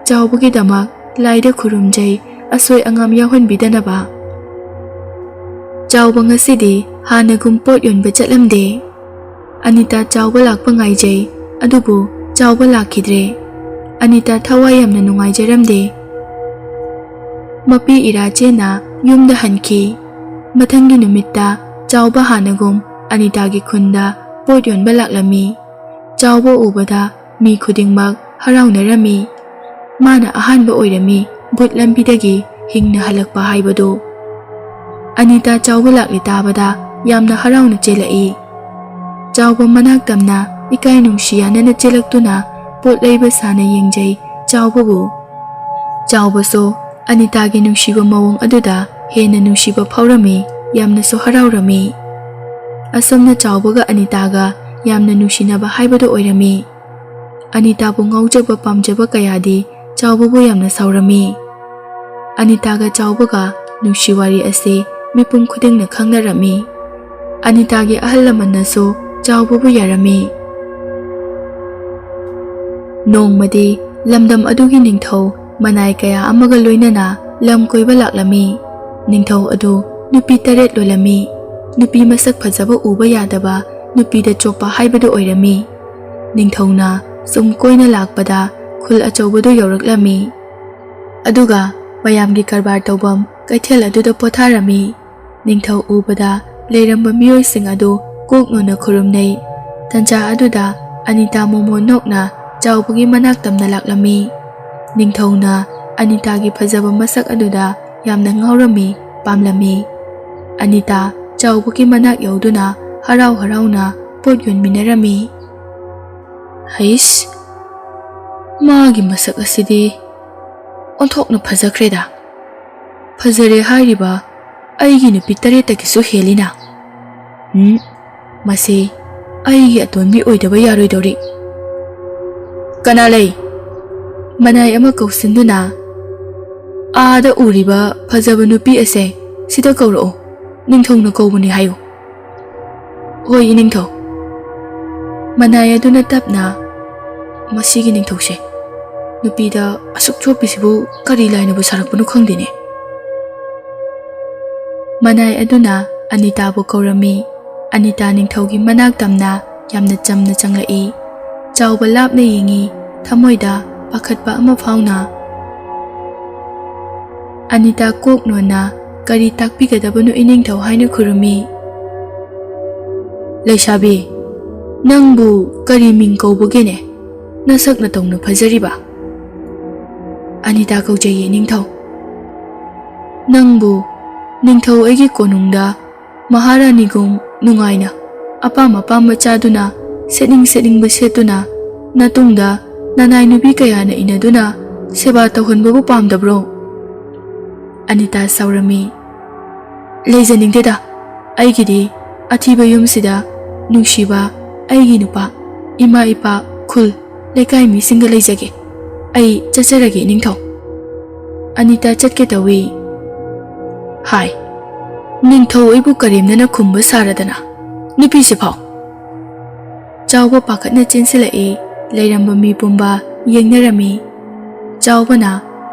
ꯆꯥꯎꯕꯒꯤꯗꯃꯛ ꯂꯥꯏꯗ ꯈꯨꯔꯨꯝꯖꯩ, ꯑꯁꯣꯏ ꯑꯉꯥꯝ ꯌꯥꯎꯍꯟꯕꯤꯗꯅꯕ꯫ ꯆꯥꯎꯕ ꯉꯁꯤꯗꯤ ꯍꯥꯟꯅꯒꯨꯝ ꯄꯣꯠ ꯌꯣꯟꯕ ꯆꯠꯂꯝꯗꯦ꯫ ꯑꯅꯤꯇꯥ ꯆꯥꯎꯕ ꯂꯥꯛꯄ ꯉꯥꯏꯖꯩ, ꯑꯗꯨꯕꯨ ꯆꯥꯎꯕ ꯂꯥꯛꯈꯤꯗ꯭ꯔꯦ꯫ ꯑꯅꯤꯇꯥ ꯊꯋꯥꯏ ꯌꯥꯝꯅ ꯅꯨꯡꯉꯥꯏꯖꯔꯝꯗꯦ꯫ ꯃꯄꯤ ꯏꯔꯥꯆꯦꯅ ꯌꯨꯝꯗ ꯍꯟꯈꯤ꯫ ꯃꯊꯪꯒꯤ ꯅꯨꯃꯤꯠꯇ ꯆꯥꯎꯕ ꯍꯥꯟꯅꯒꯨꯝ ꯑꯅꯤꯇꯥꯒꯤ ꯈꯨꯟꯗ ꯄꯣꯠ ꯌꯣꯟꯕ ꯂꯥꯛꯂꯝꯃꯤ꯫ ꯆꯥꯎꯕ ꯎꯕꯗ ꯃꯤ ꯈꯨꯗꯤꯡꯃꯛ ꯍꯔꯥꯎꯅꯔꯝꯃꯤ꯫ ꯃꯥꯅ ꯑꯍꯥꯟꯕ ꯑꯣꯏꯔꯝꯃꯤ ꯕꯨꯠ ꯂꯝꯕꯤꯗꯒꯤ ꯍꯤꯡꯅ ꯍꯜꯂꯛꯄ ꯍꯥꯏꯕꯗꯨ꯫ ꯑꯅꯤꯇꯥ ꯆꯥꯎꯕ ꯂꯥꯛꯂꯤ ꯇꯥꯕꯗ ꯌꯥꯝꯅ ꯍꯔꯥꯎꯅ ꯆꯦꯜꯂꯛꯏ꯫ ꯆꯥꯎꯕ ꯃꯅꯥꯛ ꯇꯝꯅ ꯏꯀꯥꯏ ꯅꯨꯡꯁꯤ ꯌꯥꯅꯅ ꯆꯦꯜꯂꯛꯇꯨꯅ ꯄꯣꯠ ꯂꯩꯕ ꯁꯥꯅ ꯌꯦꯡꯖꯩ ꯆꯥꯎꯕꯕꯨ꯫ ꯆꯥꯎꯕꯁꯨ ꯑꯅꯤꯇꯥꯒꯤ ꯅꯨꯡꯁꯤꯕ ꯃꯑꯣꯡ ꯑꯗꯨꯗ ꯍꯦꯟꯅ ꯅꯨꯡꯁꯤꯕ ꯐꯥꯎꯔꯝꯃꯤ, ꯌꯥꯝꯅꯁꯨ ꯍꯔꯥꯎꯔꯝꯃꯤ꯫ ꯑꯁꯨꯝꯅ ꯆꯥꯎꯕꯒ ꯑꯅꯤꯇꯥꯒ ꯌꯥꯝꯅ ꯅꯨꯡꯁꯤꯅꯕ ꯍꯥꯏꯕꯗꯨ ꯑꯣꯏꯔꯝꯃꯤ꯫ ꯑꯅꯤꯇꯥꯕꯨ ꯉꯥꯎꯖꯕ ꯄꯥꯝꯖꯕ ꯀꯌꯥꯗꯤ ꯆꯥꯎꯕꯕꯨ ꯌꯥꯝꯅ ꯁꯥꯎꯔꯝꯃꯤ꯫ ꯑꯅꯤꯇꯥꯒ ꯆꯥꯎꯕꯒ ꯅꯨꯡꯁꯤ ꯋꯥꯔꯤ ꯑꯁꯤ ꯃꯤꯄꯨꯝ ꯈꯨꯗꯤꯡꯅ ꯈꯪꯅꯔꯝꯃꯤ꯫ ꯑꯅꯤꯇꯥꯒꯤ ꯑꯍꯜ ꯂꯃꯟꯅꯁꯨ ꯆꯥꯎꯕꯕꯨ ꯌꯥꯔꯝꯃꯤ꯫ ꯅꯣꯡꯃꯗꯤ ꯂꯝꯗꯝ ꯑꯗꯨꯒꯤ ꯅꯤꯡꯊꯧ ꯃꯅꯥꯏ ꯀꯌꯥ ꯑꯃꯒ ꯂꯣꯏꯅꯅ ꯂꯝ ꯀꯣꯏꯕ ꯂꯥꯛꯂꯝꯃꯤ꯫ ꯅꯤꯡꯊꯧ ꯑꯗꯨ ꯅꯨꯄꯤ 8 ꯂꯣꯜꯂꯝꯃꯤ꯫ ꯅꯨꯄꯤ ꯃꯁꯛ ꯐꯖꯕ ꯎꯕ ꯌꯥꯗꯕ, ꯅꯨꯄꯤꯗ ꯆꯣꯞꯄ ꯍꯥꯏꯕꯗꯨ ꯑꯣꯏꯔꯝꯃꯤ꯫ ꯅꯤꯡꯊꯧꯅ ꯁꯨꯝ ꯀꯣꯏꯅ ꯂꯥꯛꯄꯗ ꯈꯨꯜ ꯑꯆꯧꯕꯗꯨ ꯌꯧꯔꯛꯂꯝꯃꯤ꯫ ꯑꯗꯨꯒ ꯃꯌꯥꯝꯒꯤ ꯀꯔꯕꯥꯔ ꯇꯧꯐꯝ ꯀꯩꯊꯦꯜ ꯑꯗꯨꯗ ꯄꯣꯊꯥꯔꯝꯃꯤ꯫ ꯅꯤꯡꯊꯧ ꯎꯕꯗ ꯂꯩꯔꯝꯕ ꯃꯤꯑꯣꯏꯁꯤꯡ ꯑꯗꯨ ꯀꯣꯛꯅꯣꯅ ꯈꯨꯔꯨꯝꯅꯩ꯫ ꯇꯟꯖꯥ ꯑꯗꯨꯗ ꯑꯅꯤꯇꯥ ꯃꯣꯃꯣꯟ ꯅꯣꯛꯅ ꯆꯥꯎꯕꯒꯤ ꯃꯅꯥꯛ ꯇꯝꯅ ꯂꯥꯛꯂꯝꯃꯤ꯫ ꯅꯤꯡꯊꯧꯅ ꯑꯅꯤꯇꯥꯒꯤ ꯐꯖꯕ ꯃꯁꯛ ꯑꯗꯨꯗ ꯌꯥꯝꯅ ꯉꯥꯎꯔꯝꯃꯤ ꯄꯥꯝꯂꯝꯃꯤ ꯑꯅꯤꯇꯥ ꯆꯥꯎꯕꯒꯤ ꯃꯅꯥꯛ ꯌꯧꯗꯨꯅ ꯍꯔꯥꯎ ꯍꯔꯥꯎꯅ ꯄꯣꯠ ꯌꯣꯟꯃꯤꯟꯅꯔꯝꯃꯤ ꯍꯩꯁ ꯃꯥꯒꯤ ꯃꯁꯛ ꯑꯁꯤꯗꯤ ꯑꯣꯟꯊꯣꯛꯅ ꯐꯖꯈ꯭ꯔꯦꯗ ꯐꯖꯔꯦ ꯍꯥꯏꯔꯤꯕ ꯑꯩꯒꯤ ꯅꯨꯄꯤ 8ꯇꯒꯤꯁꯨ ꯍꯦꯜꯂꯤꯅ ꯃꯁꯤ ꯑꯩꯒꯤ ꯑꯇꯣꯟꯕꯤ ꯑꯣꯏꯗꯕ ꯌꯥꯔꯣꯏꯗꯧꯔꯤ ꯀꯅꯥ ꯂꯩ ꯃꯅꯥꯏ ꯑꯃ ꯀꯧꯁꯤꯟꯗꯨꯅ ꯑꯥꯗ ꯎꯔꯤꯕ ꯐꯖꯕ ꯅꯨꯄꯤ ꯑꯁꯦ ꯁꯤꯗ ꯀꯧꯔꯛꯑꯣ ꯅꯤꯡꯊꯧꯅ ꯀꯧꯕꯅꯤ ꯍꯥꯏꯌꯨ ꯍꯣꯏ ꯏꯅꯤꯡꯊꯧ ꯃꯅꯥꯏ ꯑꯗꯨꯅ ꯇꯞꯅ ꯃꯁꯤꯒꯤ ꯅꯤꯡꯊꯧꯁꯦ ꯅꯨꯄꯤꯗ ꯑꯁꯨꯛ ꯆꯣꯞꯄꯤꯁꯤꯕꯨ ꯀꯔꯤ ꯂꯥꯏꯅꯕꯨ ꯁꯥꯔꯛꯄꯅꯣ ꯈꯪꯗꯦꯅꯦ ꯃꯅꯥꯏ ꯑꯗꯨꯅ ꯑꯅꯤꯇꯥꯕꯨ ꯀꯧꯔꯝꯃꯤ ꯑꯅꯤꯇꯥ ꯅꯤꯡꯊꯧꯒꯤ ꯃꯅꯥꯛ ꯇꯝꯅ ꯌꯥꯝꯅ ꯆꯝꯅ ꯆꯪꯂꯛꯏ ꯆꯥꯎꯕ ꯂꯥꯞꯅ ꯌꯦꯡꯉꯤ ꯊꯃꯣꯏꯗ ꯄꯥꯈꯠꯄ ꯑꯃ ꯐꯥꯎꯅ ꯑꯅꯤꯇꯥ ꯀꯣꯛ ꯅꯣꯟꯅ ꯀꯔꯤ ꯇꯥꯛꯄꯤꯒꯗꯕꯅꯣ ꯏꯅꯤꯡꯊꯧ ꯍꯥꯏꯅ ꯈꯨꯔꯨꯝꯃꯤ ꯂꯩꯁꯥꯕꯤ ꯅꯪꯕꯨ ꯀꯔꯤ ꯃꯤꯡ ꯀꯧꯕꯒꯦꯅꯦ ꯅꯁꯛꯅ ꯇꯧꯅ ꯐꯖꯔꯤꯕ ꯑꯅꯤꯇꯥ ꯀꯧꯖꯩꯌꯦ ꯅꯤꯡꯊꯧ ꯅꯪꯕꯨ ꯅꯤꯡꯊꯧ ꯑꯩꯒꯤ ꯀꯣꯅꯨꯡꯗ ꯃꯍꯥꯔꯥꯅꯤꯒꯨꯝ ꯅꯨꯡꯉꯥꯏꯅ ꯑꯄꯥꯝ ꯑꯄꯥꯝꯕ ꯆꯥꯗꯨꯅ ꯁꯦꯠꯅꯤꯡꯕ ꯁꯦꯠꯇꯨꯅ ꯅꯇꯨꯡꯗ ꯅꯅꯥꯏ ꯅꯨꯄꯤ ꯀꯌꯥꯅ ꯏꯟꯅꯗꯨꯅ ꯁꯦꯕꯥ ꯇꯧꯍꯟꯕꯕꯨ ꯄꯥꯝꯗꯕ꯭ꯔꯣ ꯑꯅꯤꯇꯥ ꯁꯥꯎꯔꯝꯃꯤ ꯂꯩꯖꯅꯤꯡꯗꯦꯗ ꯑꯩꯒꯤꯗꯤ ꯑꯊꯤꯕ ꯌꯨꯝꯁꯤꯗ ꯅꯨꯡꯁꯤꯕ ꯑꯩꯒꯤ ꯅꯨꯄꯥ ꯏꯃꯥ ꯏꯄꯥ ꯈꯨꯜ ꯂꯩꯀꯥꯏ ꯃꯤꯁꯤꯡꯒ ꯂꯩꯖꯒꯦ ꯑꯩ ꯆꯠꯆꯔꯒꯦ ꯅꯤꯡꯊꯧ ꯑꯅꯤꯇꯥ ꯆꯠꯀꯦ ꯇꯧꯏ ꯍꯥꯏ ꯅꯤꯡꯊꯧ ꯑꯩꯕꯨ ꯀꯔꯦꯝꯅꯅ ꯈꯨꯝꯕ ꯁꯥꯔꯗꯅ ꯅꯨꯄꯤꯁꯦ ꯐꯥꯎ ꯆꯥꯎꯕ ꯄꯥꯈꯠꯅ ꯆꯦꯟꯁꯤꯜꯂꯛꯏ ꯂꯩꯔꯝꯕ ꯃꯤ ꯄꯨꯝꯕ ꯌꯦꯡꯅꯔꯝꯃꯤ ꯆꯥꯎꯕꯅ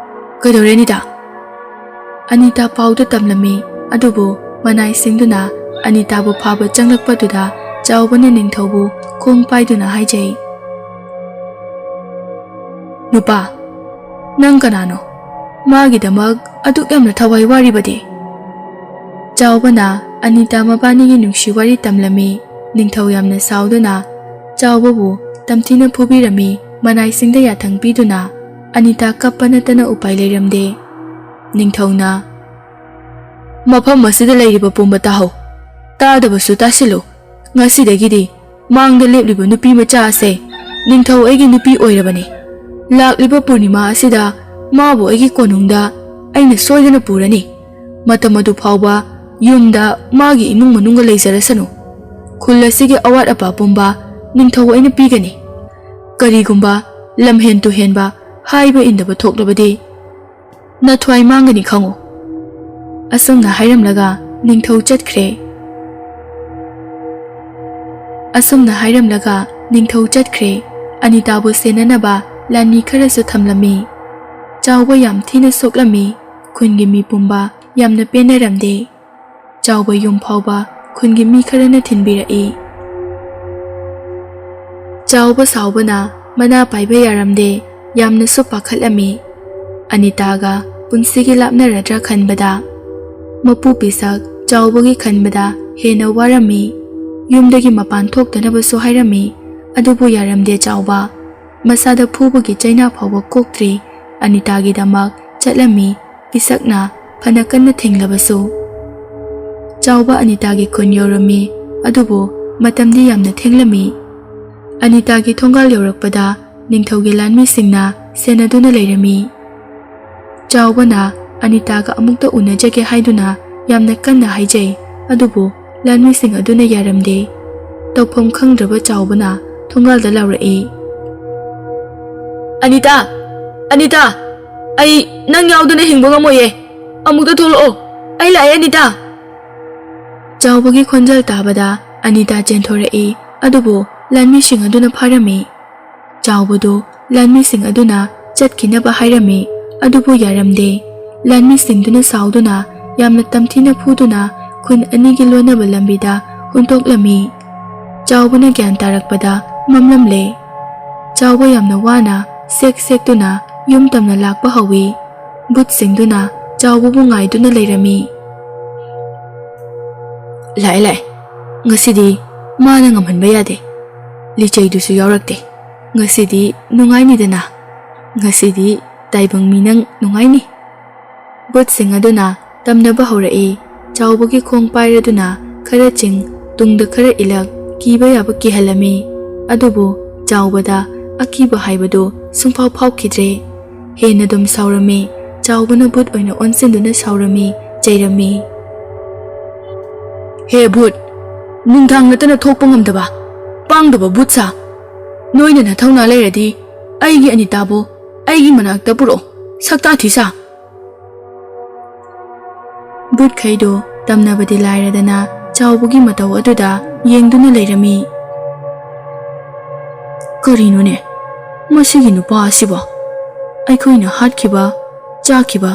ꯀꯩꯗꯧꯔꯦ ꯑꯅꯤꯇꯥ ꯑꯅꯤꯇꯥ ꯄꯥꯎꯗ ꯇꯝꯂꯝꯃꯤ ꯑꯗꯨꯕꯨ ꯃꯅꯥꯏꯁꯤꯡꯗꯨꯅ ꯑꯅꯤꯇꯥꯕꯨ ꯐꯥꯕ ꯆꯪꯂꯛꯄꯗꯨꯗ ꯆꯥꯎꯕꯅ ꯅꯤꯡꯊꯧꯕꯨ ꯈꯣꯡ ꯄꯥꯏꯗꯨꯅ ꯍꯥꯏꯖꯩ ꯅꯨꯄꯥ ꯅꯪ ꯀꯅꯥꯅꯣ ꯃꯥꯒꯤꯗꯃꯛ ꯑꯗꯨꯛ ꯌꯥꯝꯅ ꯊꯋꯥꯏ ꯋꯥꯔꯤꯕꯗꯤ ꯆꯥꯎꯕꯅ ꯑꯅꯤꯇꯥ ꯃꯕꯥꯅꯤꯒꯤ ꯅꯨꯡꯁꯤ ꯋꯥꯔꯤ ꯇꯝꯂꯝꯃꯤ ꯅꯤꯡꯊꯧ ꯌꯥꯝꯅ ꯁꯥꯎꯗꯨꯅ ꯆꯥꯎꯕꯕꯨ ꯇꯝꯊꯤꯅ ꯐꯨꯕꯤꯔꯝꯃꯤ ꯃꯅꯥꯏꯁꯤꯡꯗ ꯌꯥꯊꯪ ꯄꯤꯗꯨꯅ ꯑꯅꯤꯇꯥ ꯀꯞꯄ ꯅꯠꯇꯅ ꯎꯄꯥꯏ ꯂꯩꯔꯝꯗꯦ ꯅꯤꯡꯊꯧꯅ ꯃꯐꯝ ꯑꯁꯤꯗ ꯂꯩꯔꯤꯕ ꯄꯨꯝꯕ ꯇꯥꯍꯧ ꯇꯥꯗꯕꯁꯨ ꯇꯥꯁꯤꯜꯂꯨ ꯉꯁꯤꯗꯒꯤꯗꯤ ꯃꯥꯡꯗ ꯂꯦꯞꯂꯤꯕ ꯅꯨꯄꯤ ꯃꯆꯥ ꯑꯁꯦ ꯅꯤꯡꯊꯧ ꯑꯩꯒꯤ ꯅꯨꯄꯤ ꯑꯣꯏꯔꯕꯅꯤ ꯂꯥꯛꯂꯤꯕ ꯄꯨꯔꯅꯤꯃꯥ ꯑꯁꯤꯗ ꯃꯥꯕꯨ ꯑꯩꯒꯤ ꯀꯣꯅꯨꯡꯗ ꯑꯩꯅ ꯁꯣꯏꯗꯅ ꯄꯨꯔꯅꯤ ꯃꯇꯝ ꯑꯗꯨ ꯐꯥꯎꯕ ꯌꯨꯝꯗ ꯃꯥꯒꯤ ꯏꯃꯨꯡ ꯃꯅꯨꯡꯒ ꯂꯩꯖꯔꯁꯅꯨ ꯈꯨꯜ ꯑꯁꯤꯒꯤ ꯑꯋꯥꯠ ꯑꯄꯥ ꯄꯨꯝꯕ ꯅꯤꯡꯊꯧ ꯑꯩꯅ ꯄꯤꯒꯅꯤ ꯀꯔꯤꯒꯨꯝꯕ ꯂꯝꯍꯦꯟ ꯇꯨꯍꯦꯟꯕ ꯍꯥꯏꯕ ꯏꯟꯗꯕ ꯊꯣꯛꯂꯕꯗꯤ ꯅꯊ꯭ꯋꯥꯏ ꯃꯥꯡꯒꯅꯤ ꯈꯪꯉꯨ ꯑꯁꯨꯝꯅ ꯍꯥꯏꯔꯝꯂꯒ ꯅꯤꯡꯊꯧ ꯆꯠꯈ꯭ꯔꯦ ꯑꯅꯤꯇꯥꯕꯨ ꯁꯦꯟꯅꯅꯕ ꯂꯥꯟꯃꯤ ꯈꯔꯁꯨ ꯊꯝꯂꯝꯃꯤ ꯆꯥꯎꯕ ꯌꯥꯝ ꯊꯤꯅ ꯁꯣꯛꯂꯝꯃꯤ ꯈꯨꯟꯒꯤ ꯃꯤ ꯄꯨꯝꯕ ꯌꯥꯝꯅ ꯄꯦꯟꯅꯔꯝꯗꯦ ꯆꯥꯎꯕ ꯌꯨꯝ ꯐꯥꯎꯕ ꯈꯨꯟꯒꯤ ꯃꯤ ꯈꯔꯅ ꯊꯤꯟꯕꯤꯔꯛꯏ ꯆꯥꯎꯕ ꯁꯥꯎꯕꯅ ꯃꯅꯥ ꯄꯥꯏꯕ ꯌꯥꯔꯝꯗꯦ ꯌꯥꯝꯅꯁꯨ ꯄꯥꯈꯠꯂꯝꯃꯤ ꯑꯅꯤꯇꯥꯒ ꯄꯨꯟꯁꯤꯒꯤ ꯂꯥꯞꯅꯔꯗ꯭ꯔꯥ ꯈꯟꯕꯗ ꯃꯄꯨ ꯄꯤꯁꯛ ꯆꯥꯎꯕꯒꯤ ꯈꯟꯕꯗ ꯍꯦꯟꯅ ꯋꯥꯔꯝꯃꯤ ꯌꯨꯝꯗꯒꯤ ꯃꯄꯥꯟ ꯊꯣꯛꯇꯅꯕꯁꯨ ꯍꯥꯏꯔꯝꯃꯤ ꯑꯗꯨꯕꯨ ꯌꯥꯔꯝꯗꯦ ꯆꯥꯎꯕ ꯃꯁꯥꯗ ꯐꯨꯕꯒꯤ ꯆꯩꯅꯥ ꯐꯥꯎꯕ ꯀꯣꯛꯇ꯭ꯔꯤ ꯑꯅꯤꯇꯥꯒꯤꯗꯃꯛ ꯆꯠꯂꯝꯃꯤ ꯄꯤꯁꯛꯅ ꯐꯅ ꯀꯟꯅ ꯊꯦꯡꯂꯕꯁꯨ ꯆꯥꯎꯕ ꯑꯅꯤꯇꯥꯒꯤ ꯈꯨꯟ ꯌꯧꯔꯝꯃꯤ ꯑꯗꯨꯕꯨ ꯃꯇꯝꯗꯤ ꯌꯥꯝꯅ ꯊꯦꯡꯂꯝꯃꯤ ꯑꯅꯤꯇꯥꯒꯤ ꯊꯣꯡꯒꯥꯜ ꯌꯧꯔꯛꯄꯗ ꯅꯤꯡꯊꯧꯒꯤ ꯂꯥꯟꯃꯤꯁꯤꯡꯅ ꯁꯦꯟꯅꯗꯨꯅ ꯂꯩꯔꯝꯃꯤ ꯆꯥꯎꯕꯅ ꯑꯅꯤꯇꯥꯒ ꯑꯃꯨꯛꯇ ꯎꯅꯖꯒꯦ ꯍꯥꯏꯗꯨꯅ ꯌꯥꯝꯅ ꯀꯟꯅ ꯍꯥꯏꯖꯩ ꯑꯗꯨꯕꯨ ꯂꯥꯟꯃꯤꯁꯤꯡ ꯑꯗꯨꯅ ꯌꯥꯔꯝꯗꯦ ꯇꯧꯐꯝ ꯈꯪꯗ꯭ꯔꯕ ꯆꯥꯎꯕꯅ ꯊꯣꯡꯒꯥꯜꯗ ꯂꯥꯎꯔꯛꯏ ꯑꯅꯤꯇꯥ ꯑꯅꯤꯇꯥ ꯑꯩ ꯅꯪ ꯌꯥꯎꯗꯅ ꯍꯤꯡꯕ ꯉꯝꯃꯣꯏꯌꯦ ꯑꯃꯨꯛꯇ ꯊꯣꯛꯂꯛꯑꯣ ꯑꯩ ꯂꯥꯛꯑꯦ ꯑꯅꯤꯇꯥ ꯆꯥꯎꯕꯒꯤ ꯈꯣꯟꯖꯦꯜ ꯇꯥꯕꯗ ꯑꯅꯤꯇꯥ ꯆꯦꯟꯊꯣꯔꯛꯏ ꯑꯗꯨꯕꯨ ꯂꯥꯟꯃꯤꯁꯤꯡ ꯑꯗꯨꯅ ꯐꯥꯔꯝꯃꯤ ꯆꯥꯎꯕꯗꯨ ꯂꯥꯟꯃꯤꯁꯤꯡ ꯑꯗꯨꯅ ꯆꯠꯈꯤꯅꯕ ꯍꯥꯏꯔꯝꯃꯤ ꯑꯗꯨꯕꯨ ꯌꯥꯔꯝꯗꯦ ꯂꯥꯟꯃꯤꯁꯤꯡꯗꯨꯅ ꯁꯥꯎꯗꯨꯅ ꯌꯥꯝꯅ ꯇꯝꯊꯤꯅ ꯐꯨꯗꯨꯅ ꯈꯨꯟ ꯑꯅꯤꯒꯤ ꯂꯣꯟꯅꯕ ꯂꯝꯕꯤꯗ ꯍꯨꯟꯇꯣꯛꯂꯝꯃꯤ ꯆꯥꯎꯕꯅ ꯒ꯭ꯌꯥꯟ ꯇꯥꯔꯛꯄꯗ ꯃꯝꯂꯝꯂꯦ ꯆꯥꯎꯕ ꯌꯥꯝꯅ ꯋꯥꯅ ꯁꯦꯛꯇꯨꯅ ꯌꯨꯝ ꯇꯝꯅ ꯂꯥꯛꯄ ꯍꯧꯏ ꯕꯨꯠꯁꯤꯡꯗꯨꯅ ꯆꯥꯎꯕꯕꯨ ꯉꯥꯏꯗꯨꯅ ꯂꯩꯔꯝꯃꯤ ꯂꯥꯛꯑꯦ ꯉꯁꯤꯗꯤ ꯃꯥꯅ ꯉꯝꯍꯟꯕ ꯌꯥꯗꯦ ꯂꯤꯆꯩꯗꯨꯁꯨ ꯌꯥꯎꯔꯛꯇꯦ ꯉꯁꯤꯗꯤ ꯅꯨꯡꯉꯥꯏꯅꯤꯗꯅ ꯉꯁꯤꯗꯤ ꯇꯥꯏꯕꯪ ꯃꯤꯅꯪ ꯅꯨꯡꯉꯥꯏꯅꯤ ꯕꯨꯠꯁꯤꯡ ꯑꯗꯨꯅ ꯇꯝꯅꯕ ꯍꯧꯔꯛꯏ ꯆꯥꯎꯕꯒꯤ ꯈꯣꯡ ꯄꯥꯏꯔꯗꯨꯅ ꯈꯔ ꯆꯤꯡ ꯇꯨꯡꯗ ꯈꯔ ꯏꯜꯂꯛ ꯀꯤꯕ ꯌꯥꯕ ꯀꯤꯍꯜꯂꯝꯃꯤ ꯑꯗꯨꯕꯨ ꯆꯥꯎꯕꯗ ꯑꯀꯤꯕ ꯍꯥꯏꯕꯗꯨ ꯁꯨꯡꯐꯥꯎ ꯐꯥꯎꯈꯤꯗ꯭ꯔꯦ ꯍꯦꯟꯅ ꯑꯗꯨꯝ ꯁꯥꯎꯔꯝꯃꯤ ꯆꯥꯎꯕꯅ ꯕꯨꯠ ꯑꯣꯏꯅ ꯑꯣꯟꯁꯤꯟꯗꯨꯅ ꯁꯥꯎꯔꯝꯃꯤ ꯆꯩꯔꯝꯃꯤ ꯍꯦ ꯕꯨꯠ ꯅꯨꯡꯗꯥꯡ ꯅꯠꯇꯅ ꯊꯣꯛꯄ ꯉꯝꯗꯕ ꯄꯥꯡꯗꯕ ꯕꯨꯠꯁꯥ ꯅꯣꯏꯅ ꯅꯊꯧꯅꯥ ꯂꯩꯔꯗꯤ ꯑꯩꯒꯤ ꯑꯅꯤꯇꯥꯕꯨ ꯑꯩꯒꯤ ꯃꯅꯥꯛꯇ ꯄꯨꯔꯛꯑꯣ ꯁꯛꯇꯥ ꯊꯤꯁꯥ ꯕꯨꯠꯈꯩꯗꯣ ꯇꯝꯅꯕꯗꯤ ꯂꯥꯏꯔꯗꯅ ꯆꯥꯎꯕꯒꯤ ꯃꯇꯧ ꯑꯗꯨꯗ ꯌꯦꯡꯗꯨꯅ ꯂꯩꯔꯝꯃꯤ ꯀꯔꯤꯅꯣꯅꯦ ꯃꯁꯤꯒꯤ ꯅꯨꯄꯥ ꯑꯁꯤꯕꯣ ꯑꯩꯈꯣꯏꯅ ꯍꯥꯠꯈꯤꯕ ꯆꯥꯈꯤꯕ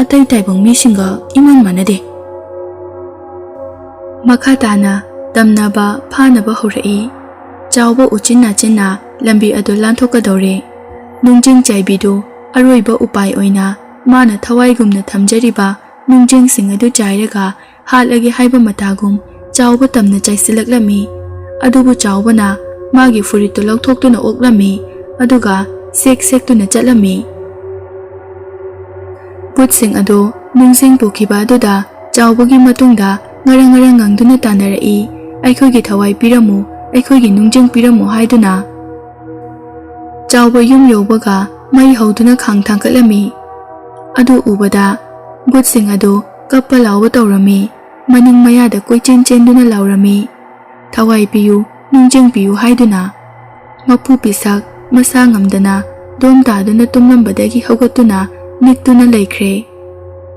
ꯑꯇꯩ ꯇꯥꯏꯕꯪ ꯃꯤꯁꯤꯡꯒ ꯏꯃꯥꯟ ꯃꯥꯟꯅꯗꯦ ꯃꯈꯥ ꯇꯥꯅ ꯇꯝꯅꯕ ꯐꯥꯅꯕ ꯍꯧꯔꯛꯏ ꯆꯥꯎꯕ ꯎꯆꯤꯟ ꯅꯥꯆꯤꯟꯅ ꯂꯝꯕꯤ ꯑꯗꯨ ꯂꯥꯟꯊꯣꯛꯀꯗꯧꯔꯦ ꯅꯨꯡꯖꯤꯡ ꯆꯥꯏꯕꯤꯗꯨ ꯑꯔꯣꯏꯕ ꯎꯄꯥꯏ ꯑꯣꯏꯅ ꯃꯥꯅ ꯊꯋꯥꯏꯒꯨꯝꯅ ꯊꯝꯖꯔꯤꯕ ꯅꯨꯡꯖꯤꯡꯁꯤꯡ ꯑꯗꯨ ꯆꯥꯏꯔꯒ ꯍꯥꯠꯂꯒꯦ ꯍꯥꯏꯕ ꯃꯇꯥꯒꯨꯝ ꯆꯥꯎꯕ ꯇꯝꯅ ꯆꯥꯏꯁꯤꯜꯂꯛꯂꯝꯃꯤ ꯑꯗꯨꯕꯨ ꯆꯥꯎꯕꯅ ꯃꯥꯒꯤ ꯐꯨꯔꯤꯠꯇꯨ ꯂꯧꯊꯣꯛꯇꯨꯅ ꯑꯣꯛꯂꯝꯃꯤ ꯑꯗꯨꯒ ꯁꯦꯛ ꯁꯦꯛꯇꯨꯅ ꯆꯠꯂꯝꯃꯤ ꯕꯨꯠꯁꯤꯡ ꯑꯗꯨ ꯅꯨꯡꯖꯤꯡ ꯄꯨꯈꯤꯕ ꯑꯗꯨꯗ ꯆꯥꯎꯕꯒꯤ ꯃꯇꯨꯡꯗ ꯉꯔꯪ ꯉꯔꯪ ꯉꯪꯗꯨꯅ ꯇꯥꯟꯅꯔꯛꯏ ꯑꯩꯈꯣꯏꯒꯤ ꯊꯋꯥꯏ ꯄꯤꯔꯝꯃꯨ ꯑꯩꯈꯣꯏꯒꯤ ꯅꯨꯡꯖꯤꯡ ꯄꯤꯔꯝꯃꯨ ꯍꯥꯏꯗꯨꯅ ꯆꯥꯎꯕ ꯌꯨꯝ ꯌꯧꯕꯒ ꯃꯩ ꯍꯧꯗꯨꯅ ꯈꯥꯡ ꯊꯥꯡꯒꯠꯂꯝꯃꯤ ꯑꯗꯨ ꯎꯕꯗ ꯕꯨꯠꯁꯤꯡ ꯑꯗꯨ ꯀꯞꯄ ꯂꯥꯎꯕ ꯇꯧꯔꯝꯃꯤ ꯃꯅꯤꯡ ꯃꯌꯥꯗ ꯀꯣꯏꯆꯦꯟ ꯆꯦꯟꯗꯨꯅ ꯂꯥꯎꯔꯝꯃꯤ ꯊꯋꯥꯏ ꯄꯤꯌꯨ ꯅꯨꯡꯖꯤꯡ ꯄꯤꯌꯨ ꯍꯥꯏꯗꯨꯅ ꯃꯄꯨ ꯄꯤꯁꯛ ꯃꯁꯥ ꯉꯝꯗꯅ ꯗꯣꯝ ꯇꯥꯗꯨꯅ ꯇꯨꯝꯂꯝꯕꯗꯒꯤ ꯍꯧꯒꯠꯇꯨꯅ ꯅꯤꯛꯇꯨꯅ ꯂꯩꯈ꯭ꯔꯦ